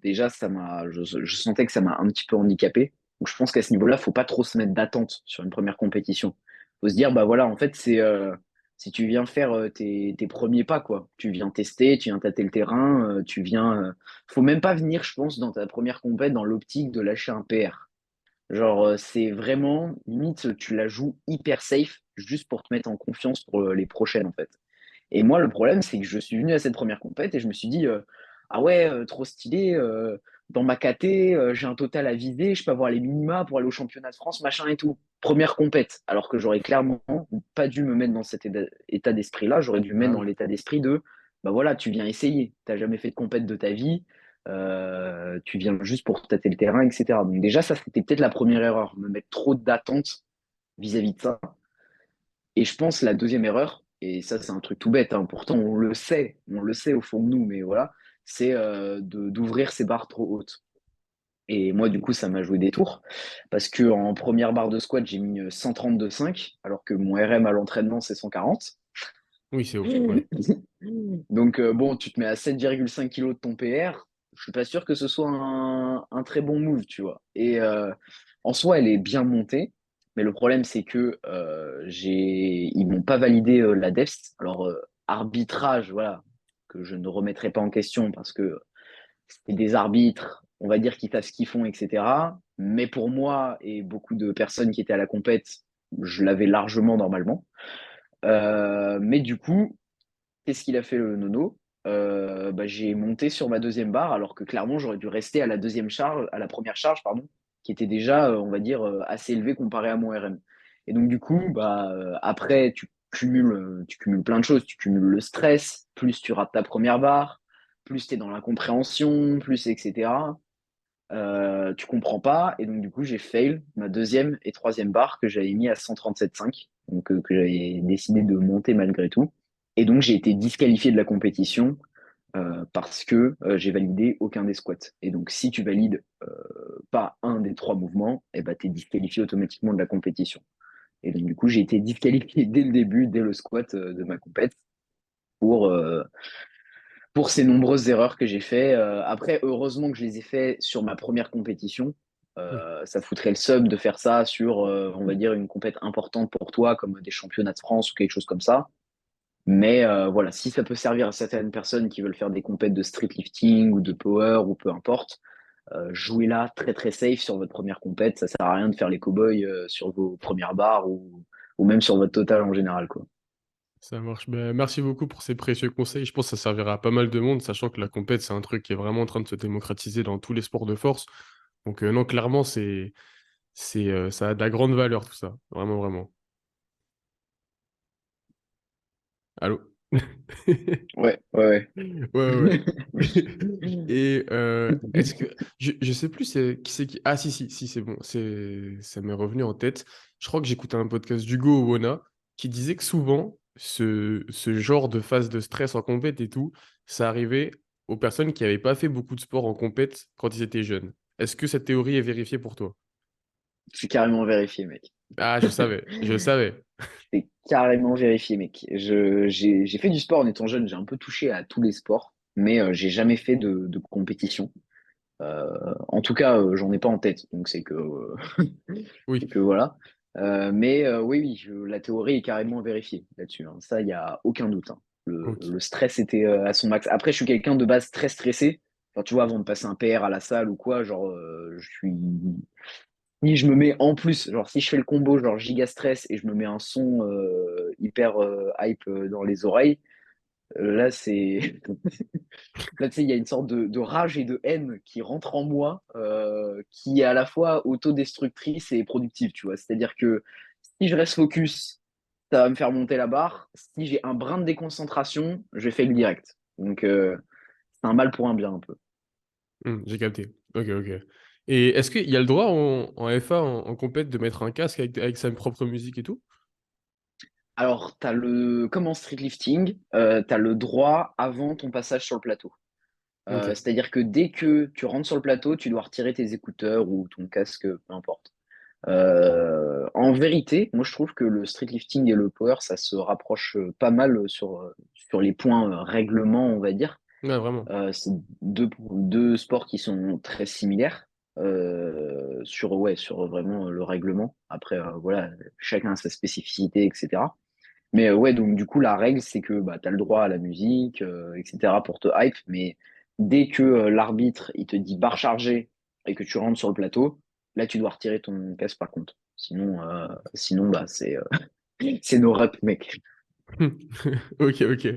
déjà, je sentais que ça m'a un petit peu handicapé. Donc je pense qu'à ce niveau-là, faut pas trop se mettre d'attente sur une première compétition. Faut se dire, bah voilà, en fait, si tu viens faire tes premiers pas, quoi. Tu viens tester, tu viens tâter le terrain, faut même pas venir, je pense, dans ta première compète dans l'optique de lâcher un PR. Genre, c'est vraiment, limite, tu la joues hyper safe juste pour te mettre en confiance pour les prochaines, en fait. Et moi, le problème, c'est que je suis venu à cette première compète et je me suis dit, ah ouais, trop stylé, dans ma KT, j'ai un total à viser, je peux avoir les minima pour aller au championnat de France, machin et tout. Première compète, alors que j'aurais clairement pas dû me mettre dans cet état d'esprit-là, j'aurais dû me mettre Ah dans oui. l'état d'esprit de, bah voilà, tu viens essayer, t'as jamais fait de compète de ta vie, tu viens juste pour tâter le terrain, etc. Donc déjà, ça, c'était peut-être la première erreur, me mettre trop d'attentes vis-à-vis de ça. Et je pense la deuxième erreur, et ça c'est un truc tout bête, hein, pourtant on le sait au fond de nous, mais voilà, c'est d'ouvrir ses barres trop hautes. Et moi du coup ça m'a joué des tours, parce que en première barre de squat j'ai mis 132,5, alors que mon RM à l'entraînement c'est 140. Oui, c'est haut. Ouais. Donc bon, tu te mets à 7,5 kilos de ton PR, je suis pas sûr que ce soit un très bon move, tu vois. Et en soi, elle est bien montée, mais le problème c'est que ils m'ont pas validé la DEFS. Alors arbitrage, voilà, que je ne remettrai pas en question parce que c'est des arbitres, on va dire qu'ils savent ce qu'ils font, etc. Mais pour moi et beaucoup de personnes qui étaient à la compète, je l'avais largement normalement. Mais du coup, qu'est-ce qu'il a fait le nono? Bah, j'ai monté sur ma deuxième barre, alors que clairement j'aurais dû rester à la deuxième charge, à la première charge, pardon, qui était déjà, on va dire, assez élevée comparé à mon RM. Et donc du coup, bah, après, tu cumules plein de choses. Tu cumules le stress, plus tu rates ta première barre, plus tu es dans l'incompréhension, plus etc. Tu comprends pas, et donc du coup j'ai fail ma deuxième et troisième barre que j'avais mis à 137,5, donc que j'avais décidé de monter malgré tout. Et donc j'ai été disqualifié de la compétition parce que j'ai validé aucun des squats. Et donc si tu valides pas un des trois mouvements, et ben, tu es disqualifié automatiquement de la compétition. Et donc du coup j'ai été disqualifié dès le début, dès le squat de ma compète pour, euh, pour ces nombreuses erreurs que j'ai fait. Après, heureusement que je les ai fait sur ma première compétition. Oui. Ça foutrait le sub de faire ça sur, on va dire, une compète importante pour toi, comme des championnats de France ou quelque chose comme ça. Mais voilà, si ça peut servir à certaines personnes qui veulent faire des compètes de street lifting ou de power ou peu importe, jouez là très très safe sur votre première compète. Ça sert à rien de faire les cow-boys sur vos premières barres ou même sur votre total en général, quoi. Ça marche. Ben, merci beaucoup pour ces précieux conseils. Je pense que ça servira à pas mal de monde, sachant que la compète, c'est un truc qui est vraiment en train de se démocratiser dans tous les sports de force. Donc, non, clairement, ça a de la grande valeur, tout ça. Vraiment, vraiment. Allô? Ouais, ouais, Ouais, ouais, ouais. Et est-ce que je sais plus qui c'est qui. Ah si si si c'est bon, ça m'est revenu en tête. Je crois que j'écoutais un podcast d'Hugo Owona qui disait que souvent ce genre de phase de stress en compète et tout, ça arrivait aux personnes qui n'avaient pas fait beaucoup de sport en compète quand ils étaient jeunes. Est-ce que cette théorie est vérifiée pour toi? c'est carrément vérifié, mec. Ah, je savais, je savais. C'est carrément vérifié, mec. J'ai fait du sport en étant jeune, j'ai un peu touché à tous les sports, mais j'ai jamais fait de compétition. En tout cas, j'en ai pas en tête, donc Oui, c'est que voilà. Mais oui, oui, la théorie est carrément vérifiée là-dessus, hein. Ça, il n'y a aucun doute, hein. ok. Le stress était à son max. Après, je suis quelqu'un de base très stressé. Enfin, tu vois, avant de passer un PR à la salle ou quoi, genre, si je me mets en plus, genre si je fais le combo genre giga stress et je me mets un son hyper hype dans les oreilles, là c'est là tu sais il y a une sorte de rage et de haine qui rentre en moi, qui est à la fois autodestructrice et productive, tu vois. C'est-à-dire que si je reste focus, ça va me faire monter la barre. Si j'ai un brin de déconcentration, je fais le direct. Donc c'est un mal pour un bien un peu. J'ai capté. Ok, ok. Et est-ce qu'il y a le droit en FA, en compète, de mettre un casque avec sa propre musique et tout? Alors, comme en streetlifting, tu as le droit avant ton passage sur le plateau. Ok. C'est-à-dire que dès que tu rentres sur le plateau, tu dois retirer tes écouteurs ou ton casque, peu importe. En vérité, moi je trouve que le streetlifting et le power, ça se rapproche pas mal sur les points règlement, on va dire. Ouais, vraiment. C'est deux sports qui sont très similaires sur vraiment le règlement. Après, voilà, chacun a sa spécificité, etc. Mais ouais, donc du coup, la règle, c'est que bah, tu as le droit à la musique, etc. pour te hype, mais dès que l'arbitre il te dit barre chargée et que tu rentres sur le plateau, là, tu dois retirer ton casque par contre. Sinon bah, c'est no rap, mec. Ok, ok.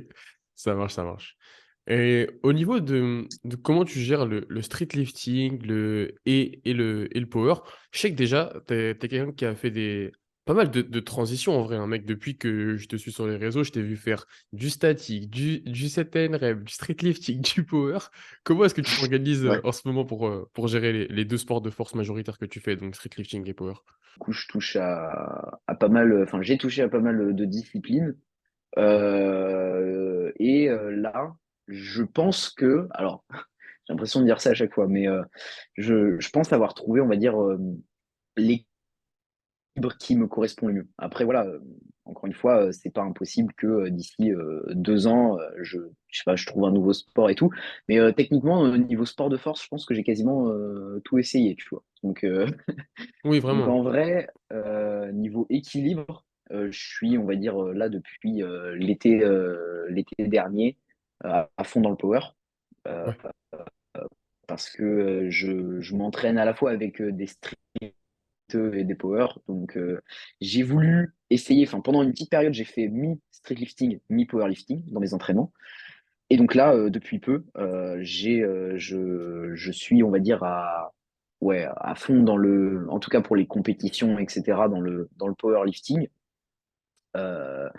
Ça marche, ça marche. Et au niveau de comment tu gères le street lifting et le power, je sais que déjà, t'es quelqu'un qui a fait pas mal de transitions en vrai, hein, mec. Depuis que je te suis sur les réseaux, je t'ai vu faire du statique, du 7 rep, du street lifting, du power. Comment est-ce que tu t'organises Ouais. en ce moment pour gérer les deux sports de force majoritaires que tu fais, donc street lifting et power? Du coup, je touche à pas mal, enfin, j'ai touché à pas mal de disciplines. Là, je pense que, alors, j'ai l'impression de dire ça à chaque fois, mais je pense avoir trouvé, on va dire, l'équilibre qui me correspond le mieux. Après, voilà, encore une fois, c'est pas impossible que d'ici 2 ans, je sais pas, je trouve un nouveau sport et tout. Mais techniquement, au niveau sport de force, je pense que j'ai quasiment tout essayé, tu vois. Oui, Donc vraiment. en vrai, niveau équilibre, je suis, on va dire, là depuis l'été dernier, à fond dans le power. euh, Ouais. Parce que je m'entraîne à la fois avec des street et des power. Donc j'ai voulu essayer, enfin pendant une petite période, j'ai fait mi-street lifting, mi-powerlifting dans mes entraînements. Et donc là, depuis peu, je suis, on va dire, ouais, à fond en tout cas pour les compétitions, etc., dans le powerlifting. Euh,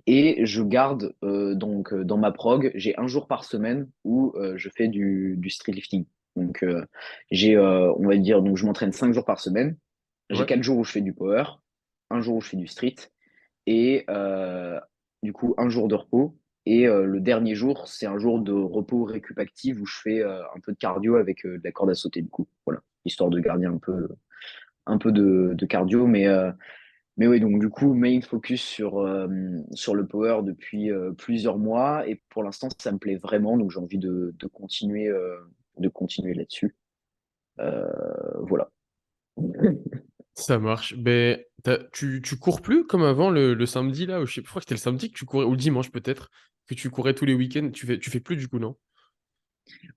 et je garde donc dans ma prog, j'ai un jour par semaine où je fais du street lifting. Donc on va dire, donc je m'entraîne 5 jours par semaine. J'ai Ouais. 4 jours où je fais du power, un jour où je fais du street et du coup un jour de repos. Et le dernier jour, c'est un jour de repos récup active où je fais un peu de cardio avec de la corde à sauter du coup. Voilà, histoire de garder un peu de cardio. Mais oui, donc du coup, main focus sur le power depuis plusieurs mois. Et pour l'instant, ça me plaît vraiment. Donc j'ai envie de continuer là-dessus. Euh, voilà. Ça marche. Ben, tu cours plus comme avant le samedi là, ou je crois que c'était le samedi que tu courais, ou le dimanche peut-être, que tu courais tous les week-ends. Tu fais plus du coup, non?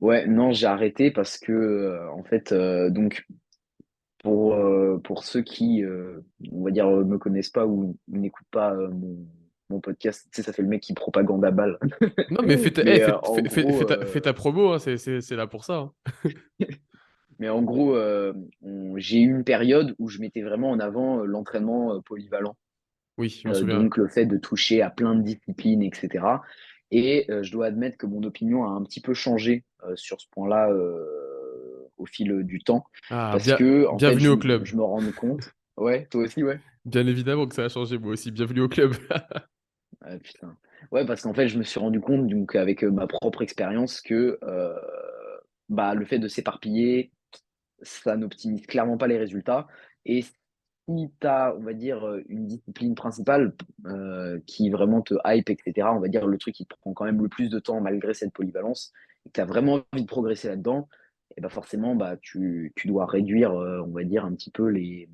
Ouais, non, j'ai arrêté parce que, en fait, donc pour ceux qui, on va dire, me connaissent pas ou n'écoutent pas mon podcast, tu sais, ça fait le mec qui propagande à balle. Non, mais fais ta, Mais en fais- fais- gros, fais ta promo, hein, c'est là pour ça, hein. mais en gros, j'ai eu une période où je mettais vraiment en avant l'entraînement polyvalent. Oui, je m'en souviens. Donc le fait de toucher à plein de disciplines, etc. Et je dois admettre que mon opinion a un petit peu changé sur ce point-là au fil du temps, Ah, parce que en fait, bienvenue je, au club. je me rends compte. Ouais, toi aussi, ouais. Bien évidemment que ça a changé, moi aussi. Bienvenue au club. Ah, putain. Ouais, parce qu'en fait, je me suis rendu compte, donc avec ma propre expérience, que bah, le fait de s'éparpiller, ça n'optimise clairement pas les résultats. Et si tu as, on va dire, une discipline principale qui vraiment te hype, etc., on va dire le truc qui te prend quand même le plus de temps malgré cette polyvalence, et que tu as vraiment envie de progresser là-dedans, et bah forcément, bah, tu dois réduire, on va dire, un petit peu les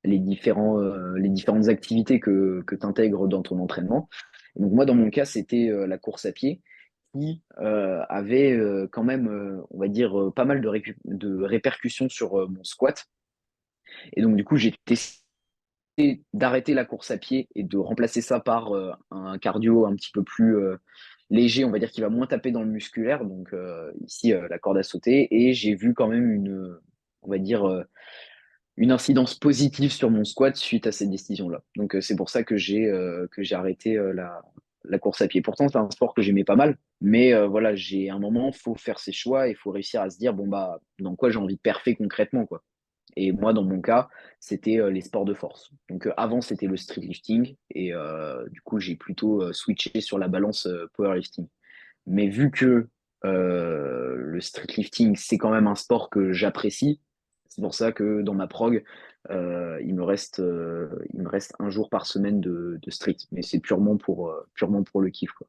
différentes activités que tu intègres dans ton entraînement. Et donc moi, dans mon cas, c'était la course à pied qui avait quand même, on va dire, pas mal de répercussions sur mon squat. Et donc, du coup, j'ai testé d'arrêter la course à pied et de remplacer ça par un cardio un petit peu plus léger, on va dire, qui va moins taper dans le musculaire. Donc, ici, la corde à sauter. Et j'ai vu quand même on va dire, une incidence positive sur mon squat suite à cette décision-là. Donc, c'est pour ça que j'ai arrêté la course à pied. Pourtant, c'est un sport que j'aimais pas mal. Mais voilà, j'ai un moment, il faut faire ses choix, il faut réussir à se dire, bon, bah, dans quoi j'ai envie de perfer concrètement, quoi. Et moi, dans mon cas, c'était les sports de force. Donc avant, c'était le street lifting. Et du coup, j'ai plutôt switché sur la balance powerlifting. Mais vu que le street lifting, c'est quand même un sport que j'apprécie, c'est pour ça que dans ma prog, il me reste un jour par semaine de street. Mais c'est purement pour le kiff, quoi.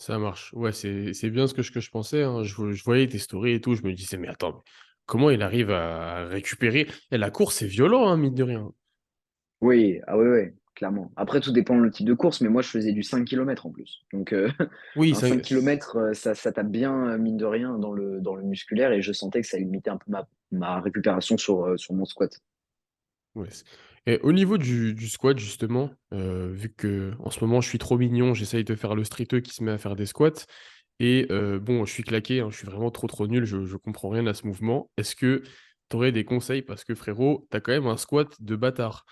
Ça marche. Ouais, c'est bien ce que je pensais, hein. Je voyais tes stories et tout, je me disais, mais attends, mais comment il arrive à récupérer? Et la course, c'est violent, hein, mine de rien. Oui, ah oui, oui, clairement. Après, tout dépend le type de course, mais moi, je faisais du 5 kilomètres en plus. Donc, Oui, un 5 kilomètres, ça tape bien, mine de rien, dans le musculaire, et je sentais que ça limitait un peu ma récupération sur mon squat. ouais, et au niveau du squat, justement, vu que en ce moment, je suis trop mignon, j'essaye de faire le streeteux qui se met à faire des squats. Et bon, je suis claqué, hein, je suis vraiment trop, trop nul, je comprends rien à ce mouvement. Est-ce que tu aurais des conseils? Parce que frérot, t'as quand même un squat de bâtard.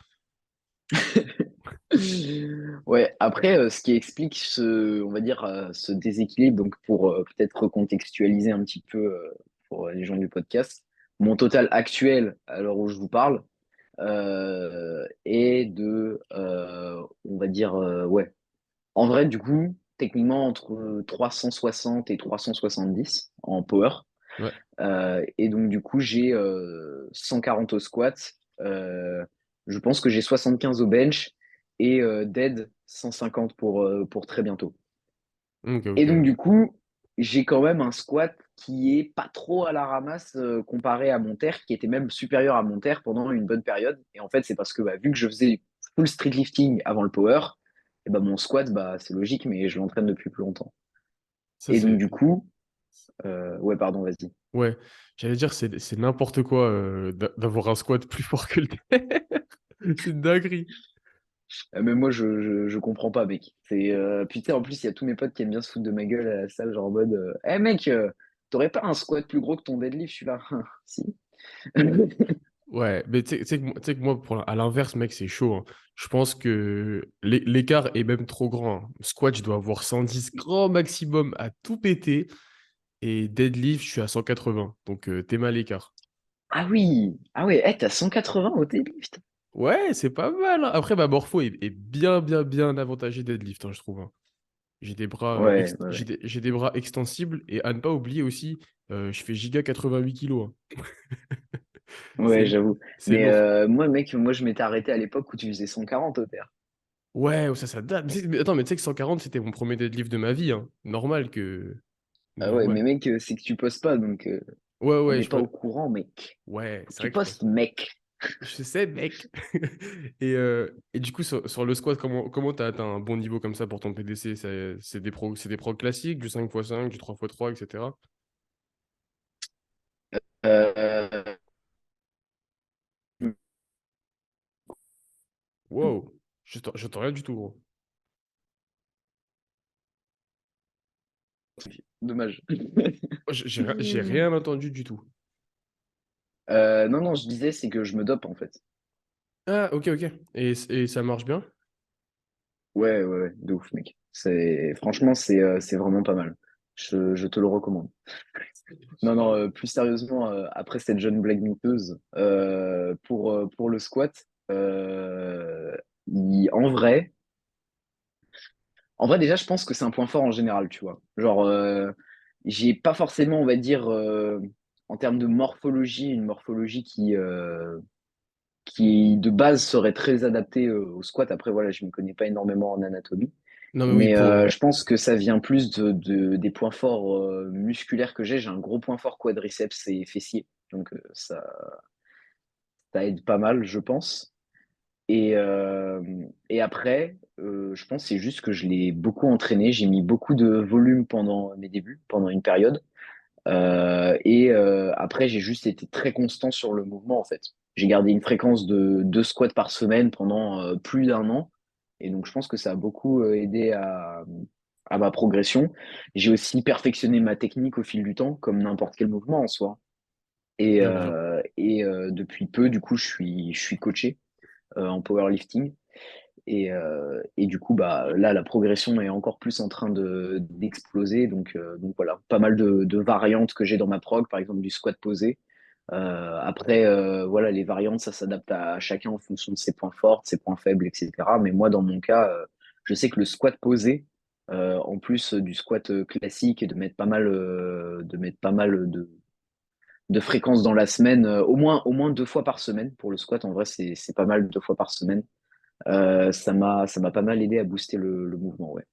Ouais, après, ce qui explique on va dire, ce déséquilibre, donc pour peut-être recontextualiser un petit peu pour les gens du podcast, mon total actuel à l'heure où je vous parle est de, on va dire, ouais, en vrai, du coup, techniquement entre 360 et 370 en power. Ouais, Et donc, du coup, j'ai 140 au squat. Je pense que j'ai 75 au bench et dead 150 pour très bientôt. OK, Et OK, donc, ouais. du coup, j'ai quand même un squat qui est pas trop à la ramasse comparé à mon terre, qui était même supérieur à mon terre pendant une bonne période. Et en fait, c'est parce que bah, vu que je faisais full street lifting avant le power, et bah, mon squat, bah, c'est logique, mais je l'entraîne depuis plus longtemps. Ça, Et donc, c'est du coup, ouais, pardon, vas-y. ouais, j'allais dire, c'est n'importe quoi, d'avoir un squat plus fort que le tien. C'est une dinguerie. Mais moi, je comprends pas, mec. Putain, en plus, il y a tous mes potes qui aiment bien se foutre de ma gueule à la salle, genre en mode, Eh mec, t'aurais pas un squat plus gros que ton deadlift? Je suis là, si. Ouais, mais tu sais que moi, à l'inverse, mec, c'est chaud, hein. Je pense que l'écart est même trop grand, hein. Squat, je dois avoir 110 grand maximum à tout péter. Et deadlift, je suis à 180. Donc, t'es mal écart. Ah oui, ah ouais, t'as 180 au deadlift. Ouais, c'est pas mal, hein. Après, ma morpho est bien, bien, bien avantagée deadlift, hein, je trouve, hein. Ouais, ouais, ouais. J'ai des bras extensibles. Et à ne pas oublier aussi, je fais giga 88 kilos, hein. Ouais, C'est, j'avoue. c'est Mais lourd. moi, mec, moi, je m'étais arrêté à l'époque où tu faisais 140 au terre. Ouais, ça date. Mais attends, mais tu sais que 140, c'était mon premier deadlift de ma vie, hein. Normal que. Ah Mais ouais, ouais. mais mec, c'est que tu postes pas, donc Ouais, on ouais, n'est pas au courant, mec. ouais, Faut que c'est tu vrai que je postes, mec. Je sais, mec. Et du coup, sur le squat, comment t'as atteint un bon niveau comme ça pour ton PDC? C'est des progs classiques, du 5x5, du 3x3, etc. Euh, Wow, j'entends rien du tout, gros. Dommage. Oh, j'ai rien entendu du tout. Non, non, je disais, c'est que je me dope, en fait. Ah, ok, ok. Et ça marche bien? Ouais, ouais, ouais, de ouf, mec. Franchement, c'est vraiment pas mal. Je te le recommande. Non, non, plus sérieusement, après cette jeune blague miteuse, pour le squat, en vrai, déjà, je pense que c'est un point fort en général, tu vois. Genre, j'ai pas forcément, on va dire, en termes de morphologie, une morphologie qui de base serait très adaptée au squat. Après, voilà, je ne me connais pas énormément en anatomie. Non, mais oui, Mais je pense que ça vient plus des points forts musculaires que j'ai. J'ai un gros point fort quadriceps et fessier. Donc ça aide pas mal, je pense. Et, euh, et après, je pense que c'est juste que je l'ai beaucoup entraîné. J'ai mis beaucoup de volume pendant mes débuts, pendant une période. Après, j'ai juste été très constant sur le mouvement, en fait. J'ai gardé une fréquence de 2 squats par semaine pendant plus d'1 an. Et donc, je pense que ça a beaucoup aidé à ma progression. J'ai aussi perfectionné ma technique au fil du temps, comme n'importe quel mouvement en soi. ouais, bien sûr. Depuis peu, du coup, je suis coaché en powerlifting. Et du coup, bah, là, la progression est encore plus en train d'exploser. Donc voilà, pas mal de variantes que j'ai dans ma prog, par exemple du squat posé. Après, voilà, les variantes, ça s'adapte à chacun en fonction de ses points forts, de ses points faibles, etc. Mais moi, dans mon cas, je sais que le squat posé, en plus du squat classique et de mettre pas mal de fréquences dans la semaine, au moins 2 fois par semaine pour le squat. En vrai, c'est pas mal 2 fois par semaine. Ça m'a pas mal aidé à booster le mouvement, ouais.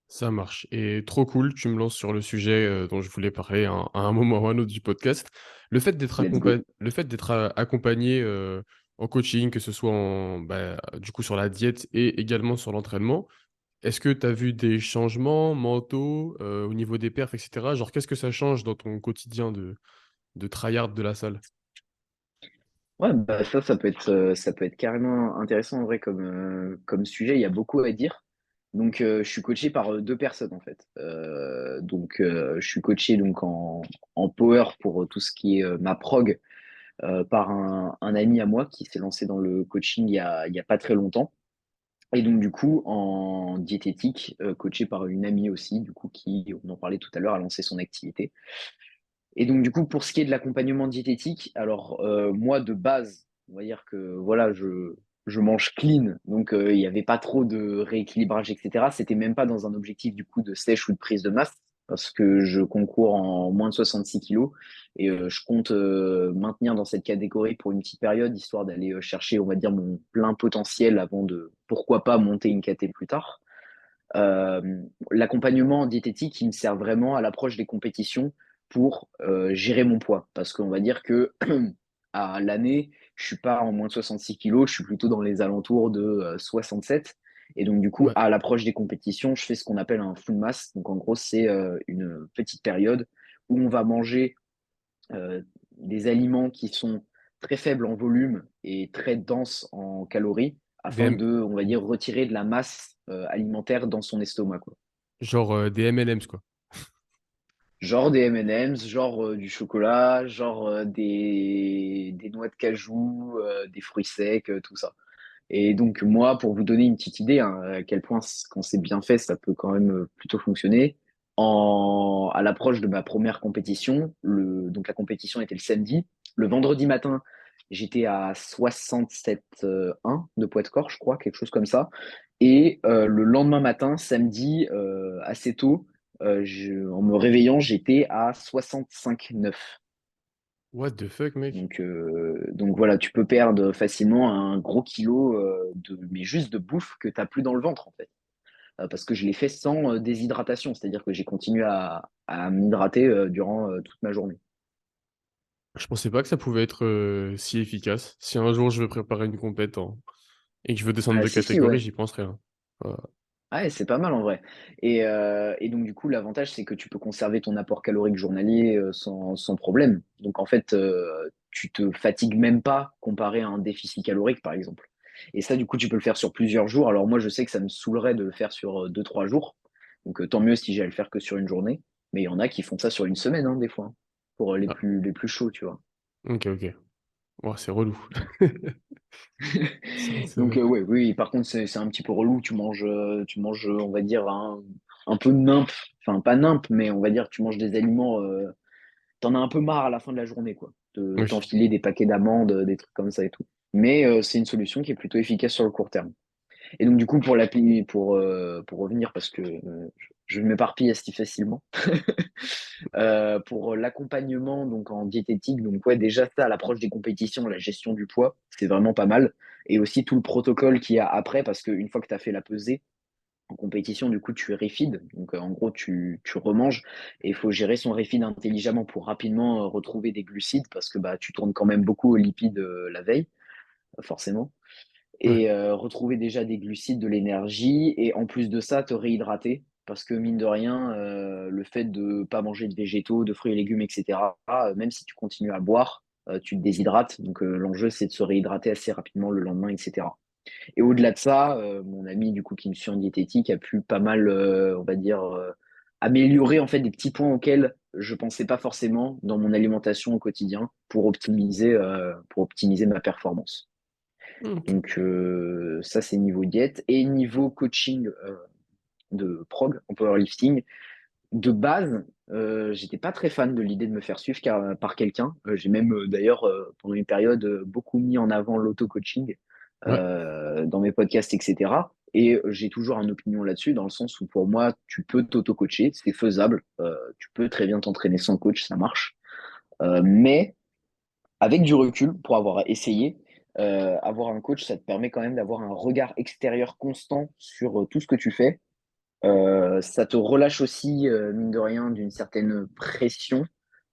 Ça marche et trop cool, tu me lances sur le sujet, dont je voulais parler à un moment ou à un autre du podcast. Let's go. Le fait d'être accompagné, en coaching, que ce soit du coup sur la diète et également sur l'entraînement, est-ce que tu as vu des changements mentaux, au niveau des perfs et cetera? Genre qu'est-ce que ça change dans ton quotidien de tryhard de la salle? Ouais, bah ça peut être carrément intéressant en vrai comme sujet. Il y a beaucoup à dire. Donc, je suis coaché par deux personnes en fait. Je suis coaché donc en power pour tout ce qui est ma prog par un ami à moi qui s'est lancé dans le coaching il y a pas très longtemps. Et donc, du coup, en diététique, coaché par une amie aussi, du coup, qui, on en parlait tout à l'heure, a lancé son activité. Et donc, du coup, pour ce qui est de l'accompagnement diététique, alors moi, de base, on va dire que voilà, je mange clean, donc il n'y avait pas trop de rééquilibrage, etc. C'était même pas dans un objectif du coup de sèche ou de prise de masse, parce que je concours en moins de 66 kilos et je compte maintenir dans cette catégorie pour une petite période, histoire d'aller chercher, on va dire, mon plein potentiel avant de, pourquoi pas, monter une caté plus tard. Euh, L'accompagnement en diététique, il me sert vraiment à l'approche des compétitions pour gérer mon poids. Parce qu'on va dire que à l'année, je suis pas en moins de 66 kilos, je suis plutôt dans les alentours de 67. Et donc, du coup, Ouais, à l'approche des compétitions, je fais ce qu'on appelle un full mass. Donc, en gros, c'est une petite période où on va manger euh, des aliments qui sont très faibles en volume et très denses en calories des afin M de, on va dire, retirer de la masse alimentaire dans son estomac, quoi. genre, des M&M's quoi. Genre des M&M's, genre du chocolat, genre des noix de cajou, des fruits secs, tout ça. Et donc moi, pour vous donner une petite idée, hein, à quel point quand c'est bien fait, ça peut quand même plutôt fonctionner. À l'approche de ma première compétition, donc la compétition était le samedi. Le vendredi matin, j'étais à 67,1 de poids de corps, je crois, quelque chose comme ça. Et le lendemain matin, samedi, assez tôt, en me réveillant, j'étais à 65,9. What the fuck mec? Donc voilà, tu peux perdre facilement un gros kilo mais juste de bouffe que tu n'as plus dans le ventre en fait. Parce que je l'ai fait sans déshydratation, c'est-à-dire que j'ai continué à m'hydrater durant toute ma journée. Je pensais pas que ça pouvait être, si efficace. Si un jour je veux préparer une compète et que je veux descendre Ah de si, si, catégorie, ouais. j'y penserai, hein. Voilà. Ouais, c'est pas mal en vrai. Et donc du coup, l'avantage, c'est que tu peux conserver ton apport calorique journalier sans problème. Donc en fait, tu te fatigues même pas comparé à un déficit calorique, par exemple. Et ça, du coup, tu peux le faire sur plusieurs jours. Alors moi, je sais que ça me saoulerait de le faire sur 2, 3 jours. Donc tant mieux si j'ai à le faire que sur une journée. Mais il y en a qui font ça sur une semaine, hein, des fois, hein, pour Ah, les plus chauds, tu vois. OK, OK. Ouah, c'est relou. C'est Donc, relou. ouais, oui, par contre, c'est un petit peu relou. Tu manges, on va dire, un peu de nymphe. Enfin, pas nymphe, mais on va dire, tu manges des aliments. T'en as un peu marre à la fin de la journée, quoi. De Oui. t'enfiler des paquets d'amandes, des trucs comme ça et tout. Mais c'est une solution qui est plutôt efficace sur le court terme. Et donc, du coup, pour revenir, parce que je m'éparpille assez facilement, pour l'accompagnement donc en diététique, donc ouais, déjà ça, à l'approche des compétitions, la gestion du poids, c'est vraiment pas mal. Et aussi tout le protocole qu'il y a après, parce qu'une fois que tu as fait la pesée, en compétition, du coup, tu refeed. Donc, en gros, tu remanges et il faut gérer son refeed intelligemment pour rapidement retrouver des glucides parce que bah, tu tournes quand même beaucoup aux lipides la veille, forcément. Ouais. Et retrouver déjà des glucides, de l'énergie et en plus de ça, te réhydrater parce que mine de rien, le fait de ne pas manger de végétaux, de fruits et légumes, etc., même si tu continues à boire, tu te déshydrates. Donc, l'enjeu, c'est de se réhydrater assez rapidement le lendemain, etc. Et au-delà de ça, mon ami du coup qui me suit en diététique a pu pas mal, on va dire, améliorer en fait des petits points auxquels je pensais pas forcément dans mon alimentation au quotidien pour optimiser ma performance. OK. Donc ça c'est niveau diète et niveau coaching de prog en powerlifting. De base, j'étais pas très fan de l'idée de me faire suivre par quelqu'un. J'ai même d'ailleurs pendant une période beaucoup mis en avant l'auto-coaching Ouais. dans mes podcasts, etc. Et j'ai toujours une opinion là-dessus, dans le sens où pour moi, tu peux t'auto-coacher, c'est faisable. Tu peux très bien t'entraîner sans coach, ça marche. Mais avec du recul, pour avoir essayé, avoir un coach, ça te permet quand même d'avoir un regard extérieur constant sur tout ce que tu fais Ça te relâche aussi, mine de rien, d'une certaine pression,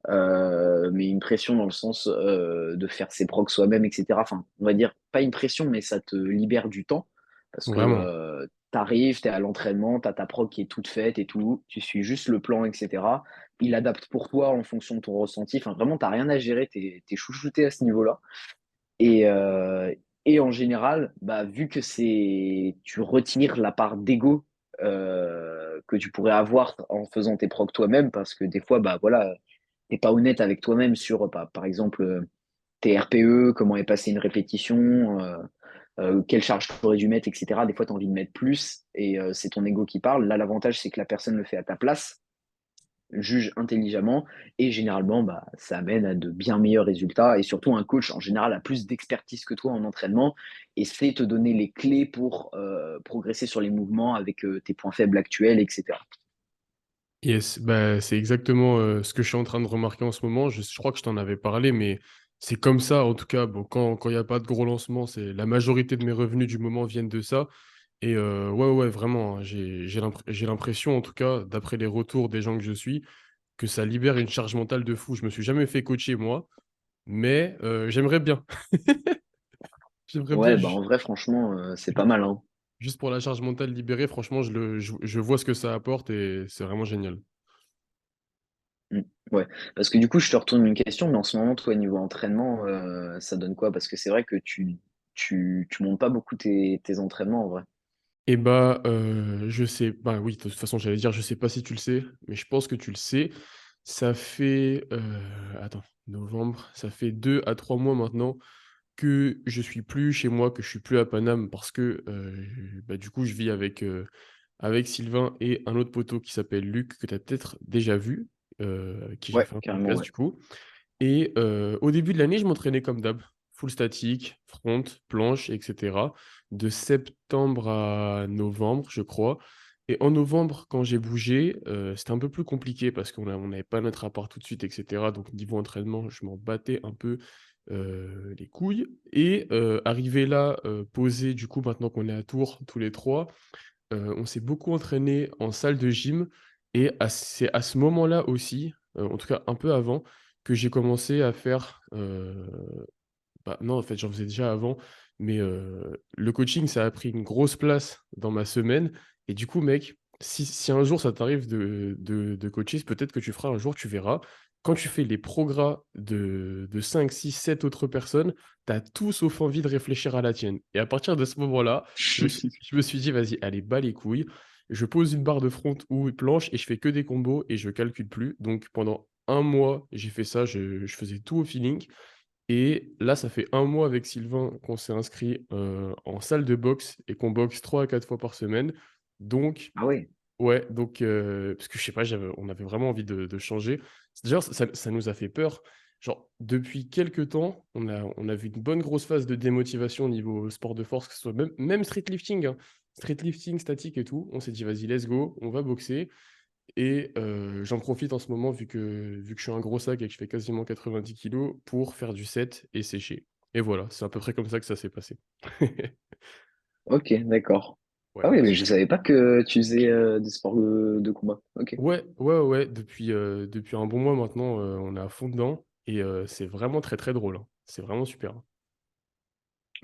mais une pression dans le sens de faire ses procs soi-même, etc. Enfin, on va dire pas une pression, mais ça te libère du temps parce que Vraiment. t'arrives, t'es à l'entraînement, t'as ta proc qui est toute faite et tout, tu suis juste le plan, etc. Il adapte pour toi en fonction de ton ressenti. Enfin, vraiment, t'as rien à gérer, t'es chouchouté à ce niveau-là. Et, euh, et en général, bah, vu que tu retires la part d'ego que tu pourrais avoir en faisant tes procs toi-même, parce que des fois, bah voilà, t'es pas honnête avec toi-même sur, bah, par exemple, tes RPE, comment est passée une répétition, quelle charge tu aurais dû mettre, etc. Des fois, tu as envie de mettre plus et c'est ton ego qui parle. Là, l'avantage, c'est que la personne le fait à ta place, juge intelligemment et généralement, bah, ça amène à de bien meilleurs résultats. Et surtout, un coach, en général, a plus d'expertise que toi en entraînement et sait te donner les clés pour progresser sur les mouvements avec tes points faibles actuels, etc. Yes, bah, c'est exactement ce que je suis en train de remarquer en ce moment. Je crois que je t'en avais parlé, mais c'est comme ça, en tout cas. Bon, quand il n'y a pas de gros lancement, c'est la majorité de mes revenus du moment viennent de ça. Et ouais, ouais, vraiment, hein, j'ai l'impression, en tout cas, d'après les retours des gens que je suis, que ça libère une charge mentale de fou. Je me suis jamais fait coacher, moi, mais j'aimerais bien. J'aimerais bien Ouais, bah en vrai, franchement, c'est pas mal, hein. juste pour la charge mentale libérée. Franchement, je vois ce que ça apporte et c'est vraiment génial. Mm. Ouais, parce que du coup, je te retourne une question, mais en ce moment, toi, niveau entraînement, ça donne quoi? Parce que c'est vrai que tu montes pas beaucoup tes entraînements en vrai. Et bah, je sais bah, oui, de toute façon, j'allais dire, je sais pas si tu le sais, mais je pense que tu le sais. Ça fait, attends, novembre, ça fait 2 à 3 mois maintenant que je suis plus chez moi, que je suis plus à Paname parce que, bah, du coup, je vis avec Sylvain et un autre poteau qui s'appelle Luc, que tu as peut-être déjà vu, avec qui j'ai Ouais, fait un carrément, podcast ouais. du coup. Et au début de l'année, je m'entraînais comme d'hab, full statique, front, planche, et cetera, de septembre à novembre, je crois. Et en novembre, quand j'ai bougé, c'était un peu plus compliqué parce on n'avait pas notre appart tout de suite, et cetera. Donc niveau entraînement, je m'en battais un peu, les couilles. Et arrivé là, posé, du coup, maintenant qu'on est à Tours tous les 3, on s'est beaucoup entraîné en salle de gym et c'est à ce moment-là aussi, en tout cas un peu avant, que j'ai commencé à faire, bah, non, en fait, j'en faisais déjà avant, mais le coaching, ça a pris une grosse place dans ma semaine et du coup, mec, si un jour ça t'arrive de coacher, peut-être que tu feras un jour, tu verras. Quand tu fais les progrès de 5, 6, 7 autres personnes, tu as tout sauf envie de réfléchir à la tienne et à partir de ce moment-là, je me suis dit: «Vas-y, allez, bats les couilles». Je pose une barre de front ou une planche et je fais que des combos et je calcule plus. Donc pendant un mois, j'ai fait ça, je faisais tout au feeling et là, ça fait un mois avec Sylvain qu'on s'est inscrit, en salle de boxe et qu'on boxe 3 à 4 fois par semaine. Donc Ah ouais. ouais, donc parce que je sais pas, on avait vraiment envie de changer. D'ailleurs, ça nous a fait peur. Genre, depuis quelque temps, on a vu une bonne grosse phase de démotivation au niveau sport de force, que ce soit même street lifting, hein. Street lifting, statique et tout. On s'est dit: «Vas-y, let's go, on va boxer». Et j'en profite en ce moment vu que je suis un gros sac et que je fais quasiment 90 kilos pour faire du set et sécher. Et voilà, c'est à peu près comme ça que ça s'est passé. Ok, d'accord. Ouais, Ah oui, mais parce je savais pas que tu faisais des sports de combat. Ok, ouais, ouais, ouais, depuis un bon mois maintenant, on est à fond dedans et c'est vraiment très, très drôle, hein. C'est vraiment super, hein.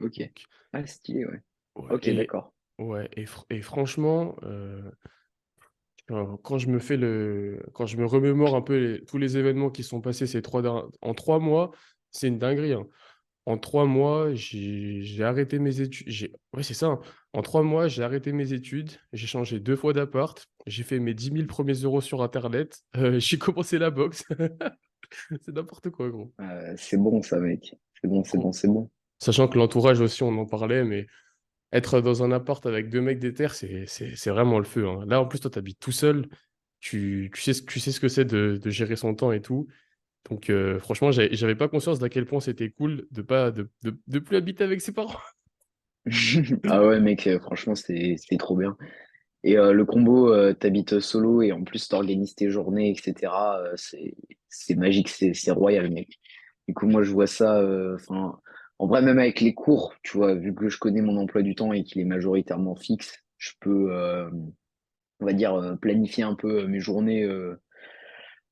ok. Donc Ah, stylé, ouais. ouais Ok, d'accord. ouais et franchement, quand je me remémore un peu tous les événements qui sont passés en 3 mois, c'est une dinguerie, hein. En 3 mois, j'ai arrêté mes études ouais, c'est ça, hein. En 3 mois, j'ai arrêté mes études, j'ai changé 2 fois d'appart, j'ai fait mes 10 000 premiers euros sur internet, j'ai commencé la boxe. C'est n'importe quoi, gros. C'est bon, ça, mec. C'est bon, c'est Fran bon, c'est bon. Sachant que l'entourage aussi, on en parlait, mais être dans un appart avec 2 mecs déter, c'est vraiment le feu, hein. Là, en plus, toi, tu habites tout seul, tu sais ce que c'est de gérer son temps et tout. Donc franchement, j'avais pas conscience d'à quel point c'était cool de pas de plus habiter avec ses parents. Ah ouais, mec, franchement, c'est trop bien. Et le combo, t'habites solo et en plus t'organises tes journées, etc. C'est magique, c'est royal, mec. Du coup, moi, je vois ça, enfin, en vrai, même avec les cours, tu vois, vu que je connais mon emploi du temps et qu'il est majoritairement fixe, je peux, on va dire, planifier un peu mes journées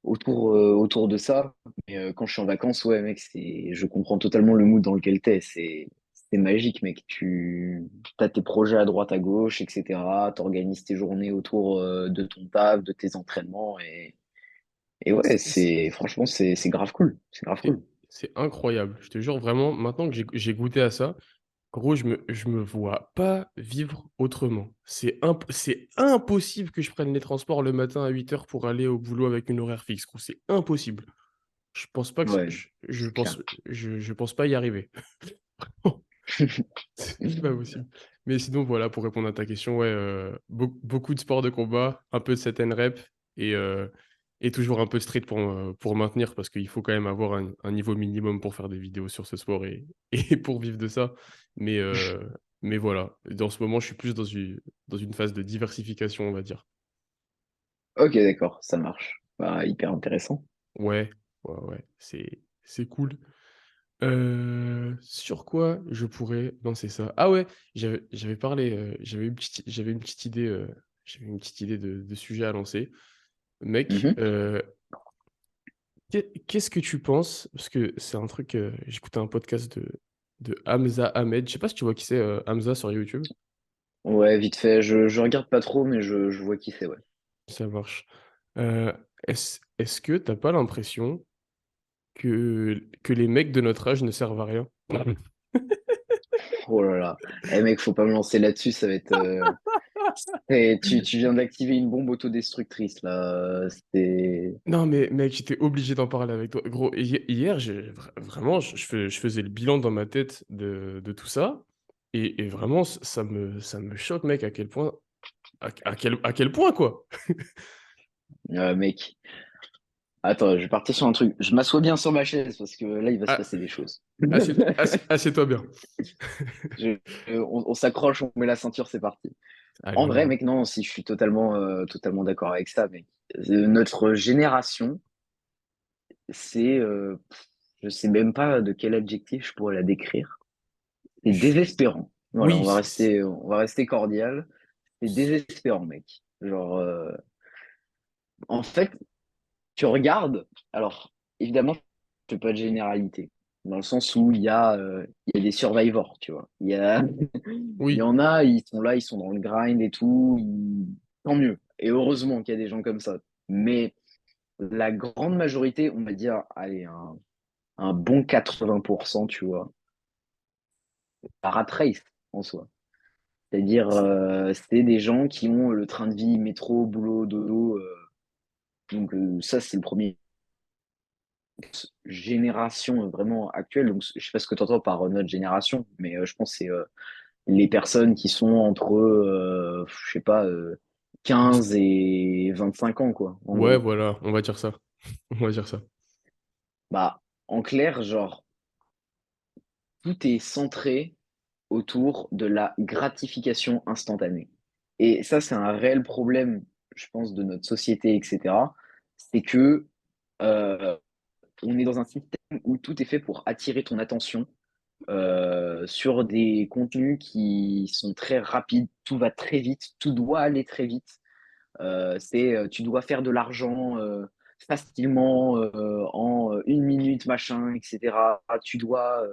autour de ça. Mais quand je suis en vacances, ouais, mec, je comprends totalement le mood dans lequel t'es. C'est magique, mec. Tu as tes projets à droite, à gauche, etc. T'organises tes journées autour de ton taf, de tes entraînements. Et ouais, C'est c'est- franchement, c'est grave cool. C'est grave c'est- cool. c'est incroyable. Je te jure, vraiment, maintenant que j'ai goûté à ça, gros, je me vois pas vivre autrement. C'est impossible que je prenne les transports le matin à 8 heures pour aller au boulot avec une horaire fixe, gros. C'est impossible. Je pense pas que Ouais, c'est clair. je pense pas y arriver. C'est pas possible. Mais sinon, voilà, pour répondre à ta question, ouais, beaucoup de sports de combat, un peu de set and rep et, euh, et toujours un peu de street pour maintenir parce qu'il faut quand même avoir un niveau minimum pour faire des vidéos sur ce sport et pour vivre de ça. Mais, euh, mais voilà, dans ce moment, je suis plus dans une phase de diversification, on va dire. Ok, d'accord, ça marche. Bah, hyper intéressant. Ouais, ouais, c'est cool. Sur quoi je pourrais lancer ça? Ah ouais, j'avais parlé, j'avais une petite idée de sujet à lancer. Mec, Mhm. qu'est-ce que tu penses? Parce que c'est un truc, j'écoutais un podcast de Hamza Ahmed. Je sais pas si tu vois qui c'est, Hamza sur YouTube. Ouais, vite fait. Je regarde pas trop, mais je vois qui c'est, ouais. Ça marche. Euh, est-ce que t'as pas l'impression que les mecs de notre âge ne servent à rien? Oh là là. Eh mec, faut pas me lancer là-dessus, ça va être. Tu viens d'activer une bombe autodestructrice, là. C'était. Non, mais mec, j'étais obligé d'en parler avec toi. Gros, hier, vraiment, je faisais le bilan dans ma tête de tout ça. Et vraiment, ça me choque, mec, à quel point. À quel point, quoi? Mec. Attends, je vais partir sur un truc. Je m'assois bien sur ma chaise parce que là, il va se Ah, passer des choses. assieds-toi bien. Je- on s'accroche, on met la ceinture, c'est parti. Allez, En on y vrai, va. mec, non, si je suis totalement d'accord avec ça, mec. Notre génération, je sais même pas de quel adjectif je pourrais la décrire. C'est Je- désespérant. Voilà, Oui, on va rester cordial. C'est désespérant, mec. Genre, en fait, tu regardes. Alors, évidemment, je fais pas de généralité, dans le sens où il y a des survivors, tu vois. Il y oui, en a, ils sont là, ils sont dans le grind et tout. Tant mieux. Et heureusement qu'il y a des gens comme ça. Mais la grande majorité, on va dire, allez, un bon 80%, tu vois, la rat race en soi. C'est-à-dire, c'est des gens qui ont le train de vie métro, boulot, dodo. Donc, ça, c'est le premier génération vraiment actuelle. Donc, je sais pas ce que tu entends par notre génération, mais je pense que c'est les personnes qui sont entre, je sais pas, 15 et 25 ans, quoi, en ouais, gros. voilà, on va dire ça. On va dire ça. Bah, en clair, genre, tout est centré autour de la gratification instantanée. Et ça, c'est un réel problème, je pense, de notre société, etc. C'est que euh, on est dans un système où tout est fait pour attirer ton attention sur des contenus qui sont très rapides. Tout va très vite, tout doit aller très vite. Tu dois faire de l'argent facilement en 1 minute, machin, etc. Tu dois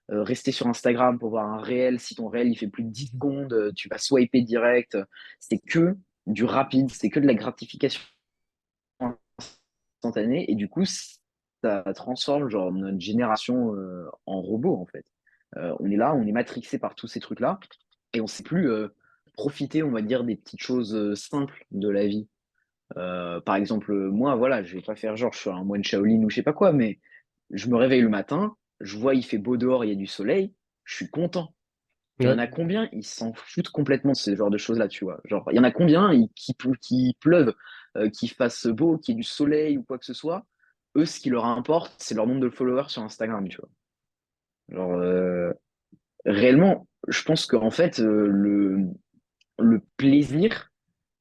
rester sur Instagram pour voir un réel. Si ton réel il fait plus de 10 secondes, tu vas swiper direct. C'est que du rapide, c'est que de la gratification instantanée. Et du coup, ça transforme genre notre génération en robot en fait. On est là, on est matrixé par tous ces trucs-là et on ne sait plus profiter, on va dire, des petites choses simples de la vie. Par exemple, moi, voilà, je vais pas faire genre je suis un moine Shaolin ou je sais pas quoi, mais je me réveille le matin, je vois il fait beau dehors, il y a du soleil, je suis content. Il y en Ouais. a combien, ils s'en foutent complètement de ce genre de choses-là, tu vois. Genre, il y en a combien qui pleuvent, qu'il fasse beau, qu'il y ait du soleil ou quoi que ce soit. Eux, ce qui leur importe, c'est leur nombre de followers sur Instagram, tu vois. Genre, réellement, je pense qu'en fait, le plaisir,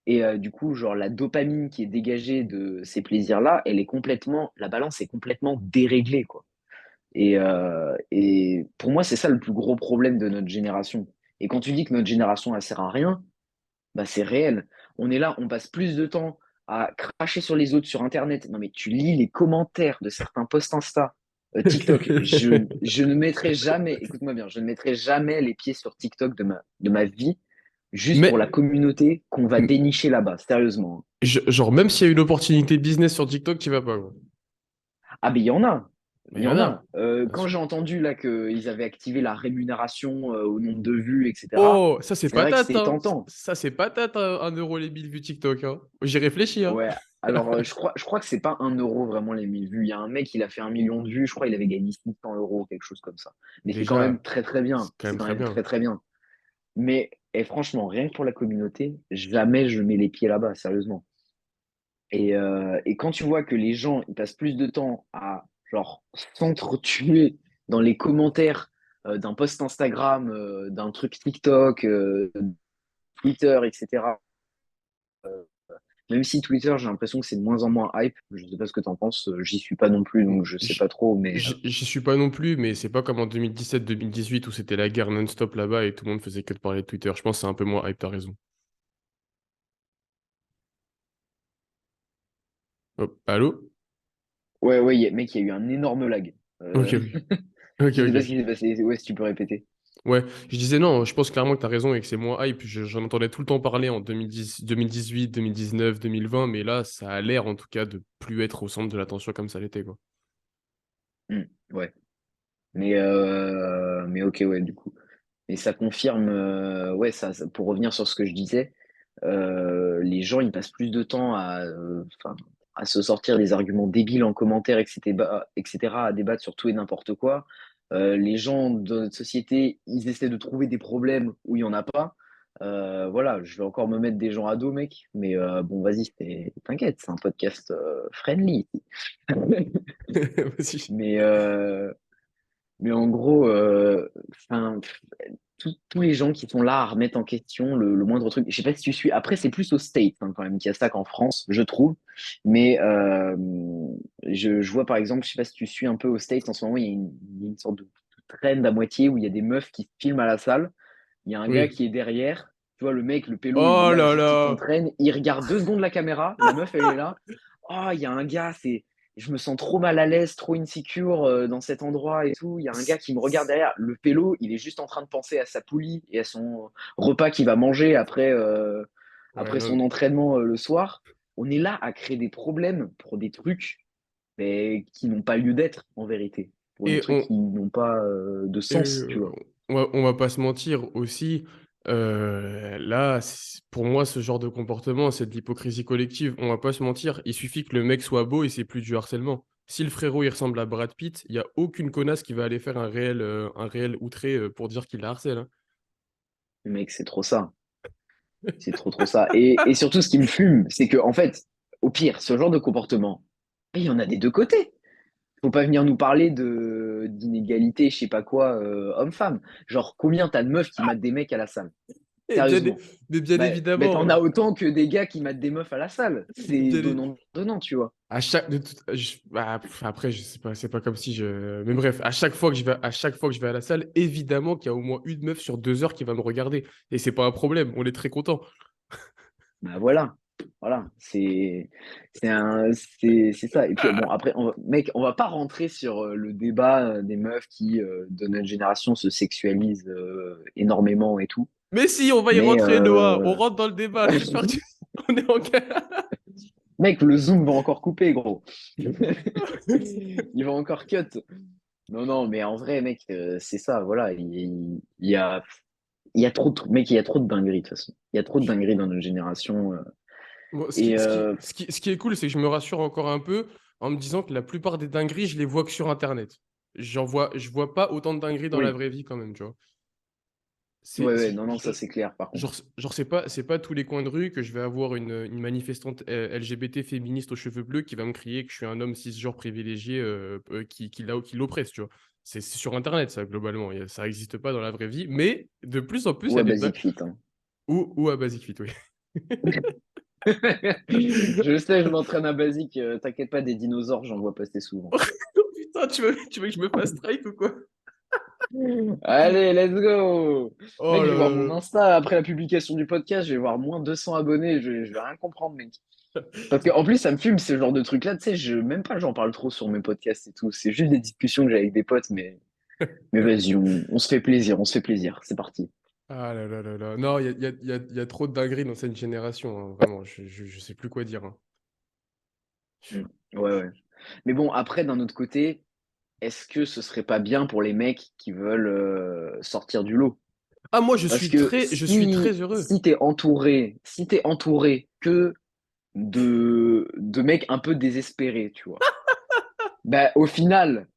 et du coup, genre la dopamine qui est dégagée de ces plaisirs-là, la balance est complètement déréglée, quoi. Et pour moi, c'est ça le plus gros problème de notre génération. Et quand tu dis que notre génération, elle sert à rien, bah c'est réel. On est là, on passe plus de temps à cracher sur les autres sur Internet. Non, mais tu lis les commentaires de certains posts Insta, TikTok. Je ne mettrai jamais, écoute-moi bien, je ne mettrai jamais les pieds sur TikTok de ma vie, juste pour la Mais, communauté qu'on va dénicher là-bas, sérieusement, hein. genre, même s'il y a une opportunité business sur TikTok, tu vas pas, gros. Ah, mais il y en a. Mais Il il y y en en a, a. bien Quand sûr. j'ai entendu là qu'ils avaient activé la rémunération au nombre de vues, etc., Oh, ça c'est c'est vrai que patate, c'est hein. tentant. Ça c'est patate, 1 euro les 1000 vues TikTok, hein. J'y réfléchis, hein. Ouais. Alors, je crois que c'est pas 1 euro vraiment les 1000 vues. Il y a un mec, il a fait 1 million de vues. Je crois qu'il avait gagné 600 euros, quelque chose comme ça. Mais c'est quand même Déjà, très, très c'est bien. quand C'est même quand très même bien. très, très bien. Mais, et franchement, rien que pour la communauté, jamais je mets les pieds là-bas, sérieusement. Et quand tu vois que les gens, ils passent plus de temps à, genre, s'entretuer dans les commentaires d'un post Instagram, d'un truc TikTok, Twitter, etc. Même si Twitter, j'ai l'impression que c'est de moins en moins hype. Je sais pas ce que tu en penses. J'y suis pas non plus, donc je sais J- pas trop. Mais J'y suis pas non plus, mais c'est pas comme en 2017-2018 où c'était la guerre non-stop là-bas et tout le monde faisait que de parler de Twitter. Je pense que c'est un peu moins hype, t'as raison. Hop, allô? ouais, ouais, mec, il y a eu un énorme lag. Ok, ok, Je sais pas ce ok. qui s'est passé. Ouais, si tu peux répéter. Ouais, je disais non, je pense clairement que t'as raison et que c'est moins hype. J'en entendais tout le temps parler en 2010, 2018, 2019, 2020, mais là, ça a l'air en tout cas de plus être au centre de l'attention comme ça l'était, quoi. Ouais. Mais ok, ouais, du coup. Et ça confirme, ouais, pour revenir sur ce que je disais, les gens, ils passent plus de temps enfin, à se sortir des arguments débiles en commentaire, etc., à débattre sur tout et n'importe quoi. Les gens de notre société, ils essaient de trouver des problèmes où il n'y en a pas. Voilà, je vais encore me mettre des gens à dos, mec, mais bon, vas-y, t'inquiète, c'est un podcast friendly. Vas-y. Mais, mais en gros, enfin, tous les gens qui sont là à remettre en question le moindre truc. Je sais pas si tu suis. Après, c'est plus aux States hein, quand même qu'il y a ça qu'en France, je trouve. Mais je vois par exemple, je sais pas si tu suis un peu aux States en ce moment, il y a une sorte de trend à moitié où il y a des meufs qui filment à la salle. Il y a un gars Oui. qui est derrière. Tu vois, le mec, le pélo, il est Oh là, là juste il là! s'entraîne. Il regarde 2 secondes la caméra. La meuf, elle est là. Oh, il y a un gars, je me sens trop mal à l'aise, trop insecure dans cet endroit et tout. Il y a un gars qui me regarde derrière. Le pélo, il est juste en train de penser à sa poulie et à son repas qu'il va manger Ouais, après non. son entraînement le soir. On est là à créer des problèmes pour des trucs mais qui n'ont pas lieu d'être en vérité. Pour des Et trucs qui n'ont pas de Et sens, tu vois. on va pas se mentir aussi, là, pour moi, ce genre de comportement, c'est de l'hypocrisie collective. On va pas se mentir, il suffit que le mec soit beau et c'est plus du harcèlement. Si le frérot il ressemble à Brad Pitt, il y a aucune connasse qui va aller faire un réel outré pour dire qu'il la harcèle, hein. Mec, c'est trop ça. C'est trop, trop ça. Et surtout, ce qui me fume, c'est que, en fait, au pire, ce genre de comportement, il y en a des deux côtés. Faut pas venir nous parler d'inégalité, je sais pas quoi, homme-femme. Genre, combien t'as de meufs qui matent des mecs à la salle? Et bien, Sérieusement. mais bien Mais t'en évidemment, as autant que des gars qui matent des meufs à la salle. C'est bien, donnant-donnant, tu vois. à chaque, après, je sais pas, c'est pas comme si mais bref, à chaque fois que à chaque fois que je vais à la salle, évidemment qu'il y a au moins une meuf sur 2 heures qui va me regarder. Et c'est pas un problème, on est très content. Bah voilà. Voilà. C'est ça. Et puis, bon, après, mec, on va pas rentrer sur le débat des meufs qui, de notre génération, se sexualisent énormément et tout. Mais si, on va y Mais, rentrer, Noah. On rentre dans le débat. J'espère que on est en cas. mec, le zoom va encore couper, gros. Il va encore cut. Non, non, mais en vrai, mec, c'est ça, voilà. Il y a trop de, mec, il y a trop de dingueries, de toute façon. Il y a trop de dingueries dans notre génération. Bon, Et ce qui est cool, c'est que je me rassure encore un peu en me disant que la plupart des dingueries, je les vois que sur Internet. Je vois pas autant de dingueries dans la oui, vraie vie quand même, tu vois. ouais, ouais, non, non, ça c'est clair, par contre. Genre c'est pas tous les coins de rue que je vais avoir une manifestante LGBT féministe aux cheveux bleus qui va me crier que je suis un homme cisgenre privilégié qui l'oppresse, tu vois. C'est sur Internet, ça, globalement. Ça n'existe pas dans la vraie vie, mais de plus en plus, il y Ou a à des Basic Fit, hein. ou à Basic Fit, oui. Je sais, je m'entraîne à Basic, t'inquiète pas, des dinosaures, j'en vois passer souvent. Oh putain, tu veux que je me fasse strike ou quoi? Allez, let's go! Oh Mec, je vais là voir là mon là. Insta après la publication du podcast, je vais voir moins 200 abonnés, je vais rien comprendre, mec. Parce qu'en plus, ça me fume ce genre de truc-là, tu sais, même pas j'en parle trop sur mes podcasts et tout, c'est juste des discussions que j'ai avec des potes, mais vas-y, on se fait plaisir, on se fait plaisir, c'est parti. Ah là là là là. Non, il y a trop de dingueries dans cette génération, hein, vraiment, je sais plus quoi dire, hein. Mm. Ouais, ouais. Mais bon, après, d'un autre côté, est-ce que ce serait pas bien pour les mecs qui veulent sortir du lot? Ah, moi, Parce que je suis très heureux. si t'es entouré que de mecs un peu désespérés, tu vois, bah au final,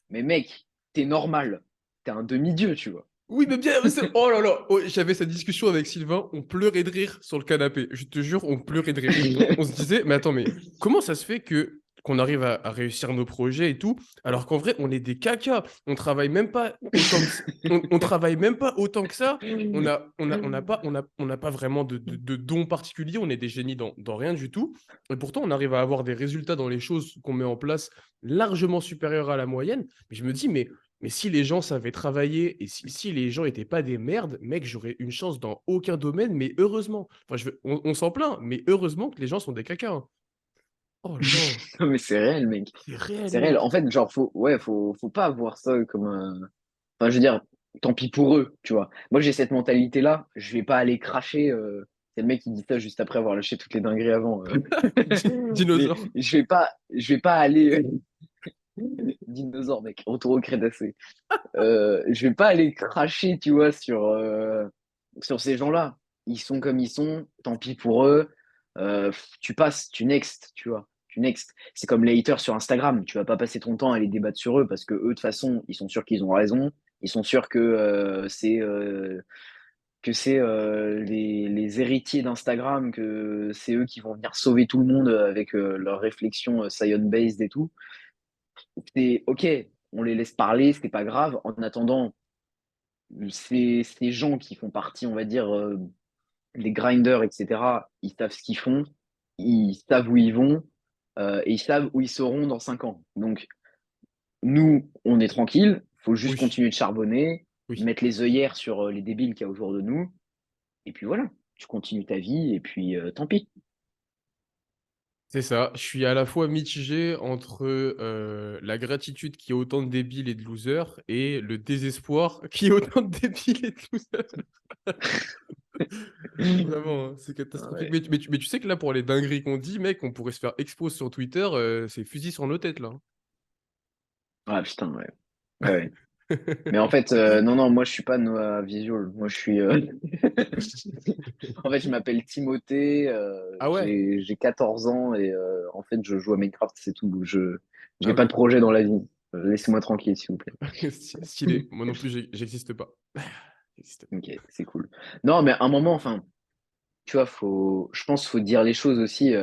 mais mec, t'es normal, t'es un demi-dieu, tu vois. Oui, mais bien, mais oh là là, oh, j'avais cette discussion avec Sylvain, on pleurait de rire sur le canapé. Je te jure, on pleurait de rire. On se disait, mais attends, mais comment ça se fait que qu'on arrive à réussir nos projets et tout, alors qu'en vrai, on est des cacas. On travaille même pas autant que on travaille même pas autant que ça. On n'a pas vraiment de dons particuliers. On est des génies dans rien du tout. Et pourtant, on arrive à avoir des résultats dans les choses qu'on met en place largement supérieurs à la moyenne. Mais je me dis, mais si les gens savaient travailler et si les gens étaient pas des merdes, mec, j'aurais une chance dans aucun domaine, mais heureusement. Enfin, on s'en plaint, mais heureusement que les gens sont des caca, hein. Oh là là, Non, mais c'est réel, mec. c'est réel, C'est réel. En mec. fait, genre, faut pas avoir ça comme un. Enfin, je veux dire, tant pis pour eux, tu vois. Moi, j'ai cette mentalité-là. Je vais pas aller cracher. C'est le mec qui dit ça juste après avoir lâché toutes les dingueries avant. Mais Dinosaure. je vais pas aller. Dinosaure, mec. Retour au Crétacé. Je vais pas aller cracher, tu vois, sur ces gens-là. Ils sont comme ils sont. Tant pis pour eux. Tu passes, tu next, tu vois. Tu next. C'est comme les haters sur Instagram. Tu vas pas passer ton temps à les débattre sur eux parce que eux, de toute façon, ils sont sûrs qu'ils ont raison. Ils sont sûrs que c'est les héritiers d'Instagram, que c'est eux qui vont venir sauver tout le monde avec leurs réflexions science-based et tout. C'est OK, on les laisse parler, c'est pas grave. En attendant, ces gens qui font partie, on va dire, des grinders, etc., ils savent ce qu'ils font, ils savent où ils vont, et ils savent où ils seront dans 5 ans. Donc, nous, on est tranquille, faut juste Oui, continuer de charbonner, oui. mettre les œillères sur les débiles qu'il y a autour de nous, et puis voilà, tu continues ta vie, et puis tant pis. C'est ça. Je suis à la fois mitigé entre la gratitude qui a autant de débiles et de losers et le désespoir qui a autant de débiles et de losers. Vraiment, hein, c'est catastrophique. Ouais. Mais tu sais que là, pour les dingueries qu'on dit, mec, on pourrait se faire expose sur Twitter, c'est fusil sur nos têtes, là. Ah putain, ouais. Ouais, ouais. Mais en fait, non, non, moi je suis pas Noah Visual. Moi je suis. En fait, je m'appelle Timothée, Ah ouais? j'ai 14 ans et en fait, je joue à Minecraft, c'est tout. Ah J'ai pas oui. de projet dans la vie. Laissez-moi tranquille, s'il vous plaît. Stylé. Moi non plus, j'existe pas. J'existe pas. Ok, c'est cool. Non, mais à un moment, enfin, tu vois, je pense qu'il faut dire les choses aussi.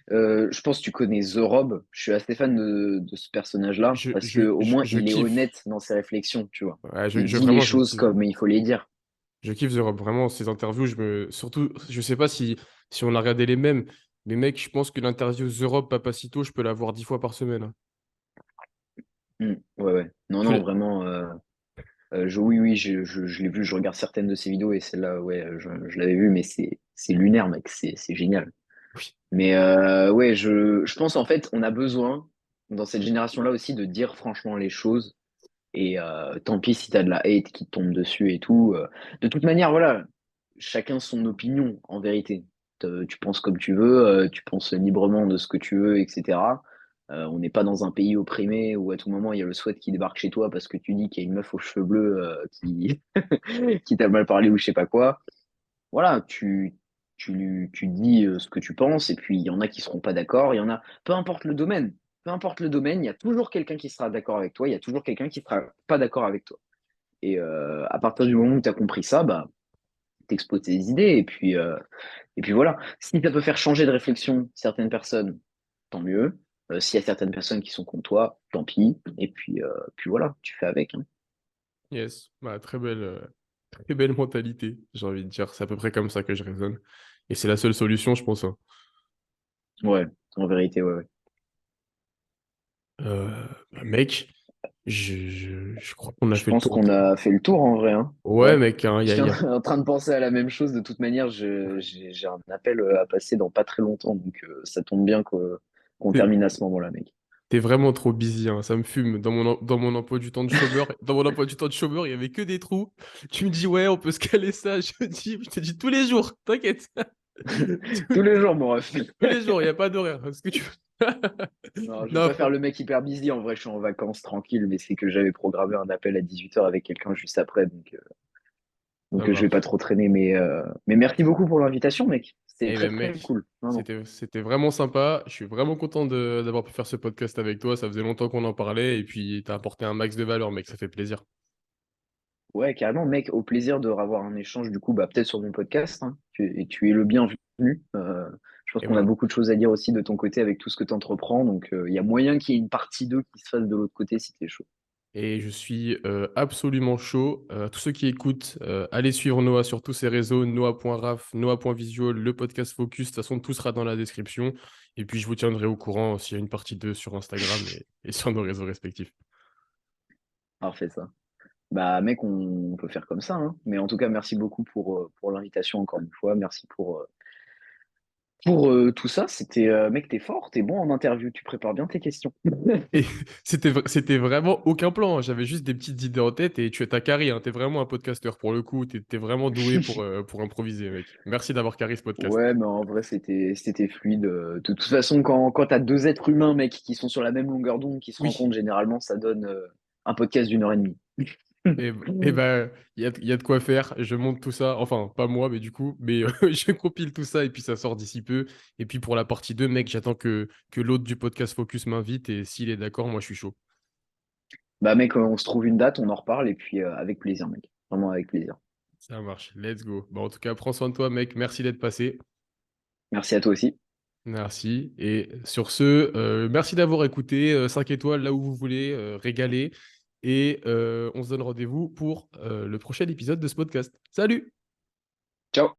Je pense que tu connais The Rob. Je suis assez fan de ce personnage-là parce que au moins, Je il est kiffe. honnête dans ses réflexions, tu vois. Ouais, Il dit les je choses kiffe. comme il faut les dire. Je kiffe The Rob. Vraiment, ces interviews, surtout, je sais pas si on a regardé les mêmes, mais mec, je pense que l'interview The Rob Papacito, je peux la voir 10 fois par semaine, hein. Ouais, ouais. Non, Tu non, l'as- vraiment. Oui, oui, je l'ai vu, je regarde certaines de ses vidéos et celle-là, ouais, je l'avais vu, mais c'est lunaire, mec, c'est génial. Oui, Mais ouais, je pense en fait, on a besoin, dans cette génération-là aussi, de dire franchement les choses. Et tant pis si t'as de la hate qui te tombe dessus et tout. De toute manière, voilà, chacun son opinion, en vérité. Tu penses comme tu veux, tu penses librement de ce que tu veux, etc. On n'est pas dans un pays opprimé où à tout moment il y a le SWAT qui débarque chez toi parce que tu dis qu'il y a une meuf aux cheveux bleus qui t'a mal parlé ou je sais pas quoi. Voilà, tu dis ce que tu penses et puis il y en a qui seront pas d'accord. Il y en a, peu importe le domaine, peu importe le domaine, il y a toujours quelqu'un qui sera d'accord avec toi, il y a toujours quelqu'un qui sera pas d'accord avec toi. Et à partir du moment où tu as compris ça, bah, t'exposes tes idées et puis voilà. Si ça peut faire changer de réflexion certaines personnes, tant mieux. S'il y a certaines personnes qui sont contre toi, tant pis. Et puis voilà, tu fais avec, hein. yes. Bah, très belle mentalité, j'ai envie de dire. C'est à peu près comme ça que je raisonne. Et c'est la seule solution, je pense, hein. Ouais, en vérité, ouais, ouais. Euh, Mec. Je crois qu'on a Je fait le pense tour qu'on a fait le tour en vrai, hein. Ouais, Ouais. mec, hein, Je suis en train de penser à la même chose. De toute manière, j'ai un appel à passer dans pas très longtemps, donc ça tombe bien qu'on t'es, termine à ce moment-là, mec. t'es vraiment trop busy, hein, ça me fume. Dans mon emploi du temps de chômeur, dans mon emploi du temps de chômeur, il y avait que des trous. Tu me dis, ouais, on peut se caler ça. Je te dis tous les jours, t'inquiète. Tous les jours, mon ref. Tous les jours, il n'y a pas d'horaire. Est-ce que tu veux? Non, je veux Non, pas faire le mec hyper busy. En vrai, je suis en vacances tranquille, mais c'est que j'avais programmé un appel à 18h avec quelqu'un juste après, ça donc je vais pas marche. trop traîner. Mais merci beaucoup pour l'invitation, mec. C'était Eh très ben, très mec, cool. Non, non. c'était vraiment sympa. Je suis vraiment content d'avoir pu faire ce podcast avec toi. Ça faisait longtemps qu'on en parlait et puis t'as apporté un max de valeur, mec. Ça fait plaisir. Ouais, carrément, mec, au plaisir de revoir un échange, du coup, bah, peut-être sur mon podcast, hein. Tu es le bienvenu. Je pense Et qu'on a voilà. beaucoup de choses à dire aussi de ton côté avec tout ce que tu entreprends. Donc, il y a moyen qu'il y ait une partie 2 qui se fasse de l'autre côté si t'es chaud. Et je suis absolument chaud. Tous ceux qui écoutent, allez suivre Noah sur tous ses réseaux, noah.raf, noah.visual, le podcast Focus. De toute façon, tout sera dans la description. Et puis, je vous tiendrai au courant s'il y a une partie 2 sur Instagram et sur nos réseaux respectifs. Parfait, ça. Bah, mec, on peut faire comme ça, hein. Mais en tout cas, merci beaucoup pour l'invitation encore une fois. Merci pour tout ça. Mec, t'es fort, t'es bon en interview, tu prépares bien tes questions. Et c'était vraiment aucun plan, hein. J'avais juste des petites idées en tête et tu as carré, hein. T'es vraiment un podcasteur pour le coup. T'es vraiment doué pour improviser, mec. Merci d'avoir carré ce podcast. Ouais, mais en vrai, c'était fluide. De toute façon, quand t'as deux êtres humains, mec, qui sont sur la même longueur d'onde, qui se Oui. rencontrent, généralement, ça donne un podcast d'1 heure et demie. Et ben, il y a de quoi faire. Je monte tout ça. Enfin, pas moi, mais du coup, mais je compile tout ça et puis ça sort d'ici peu. Et puis pour la partie 2 mec, j'attends que l'autre du podcast Focus m'invite et s'il est d'accord, moi je suis chaud. Bah, mec, on se trouve une date, on en reparle, et puis avec plaisir, mec. Vraiment avec plaisir. Ça marche. Let's go. Bon, en tout cas, prends soin de toi, mec. Merci d'être passé. Merci à toi aussi. Merci. Et sur ce, merci d'avoir écouté. 5 étoiles là où vous voulez, régaler. Et on se donne rendez-vous pour le prochain épisode de ce podcast. Salut!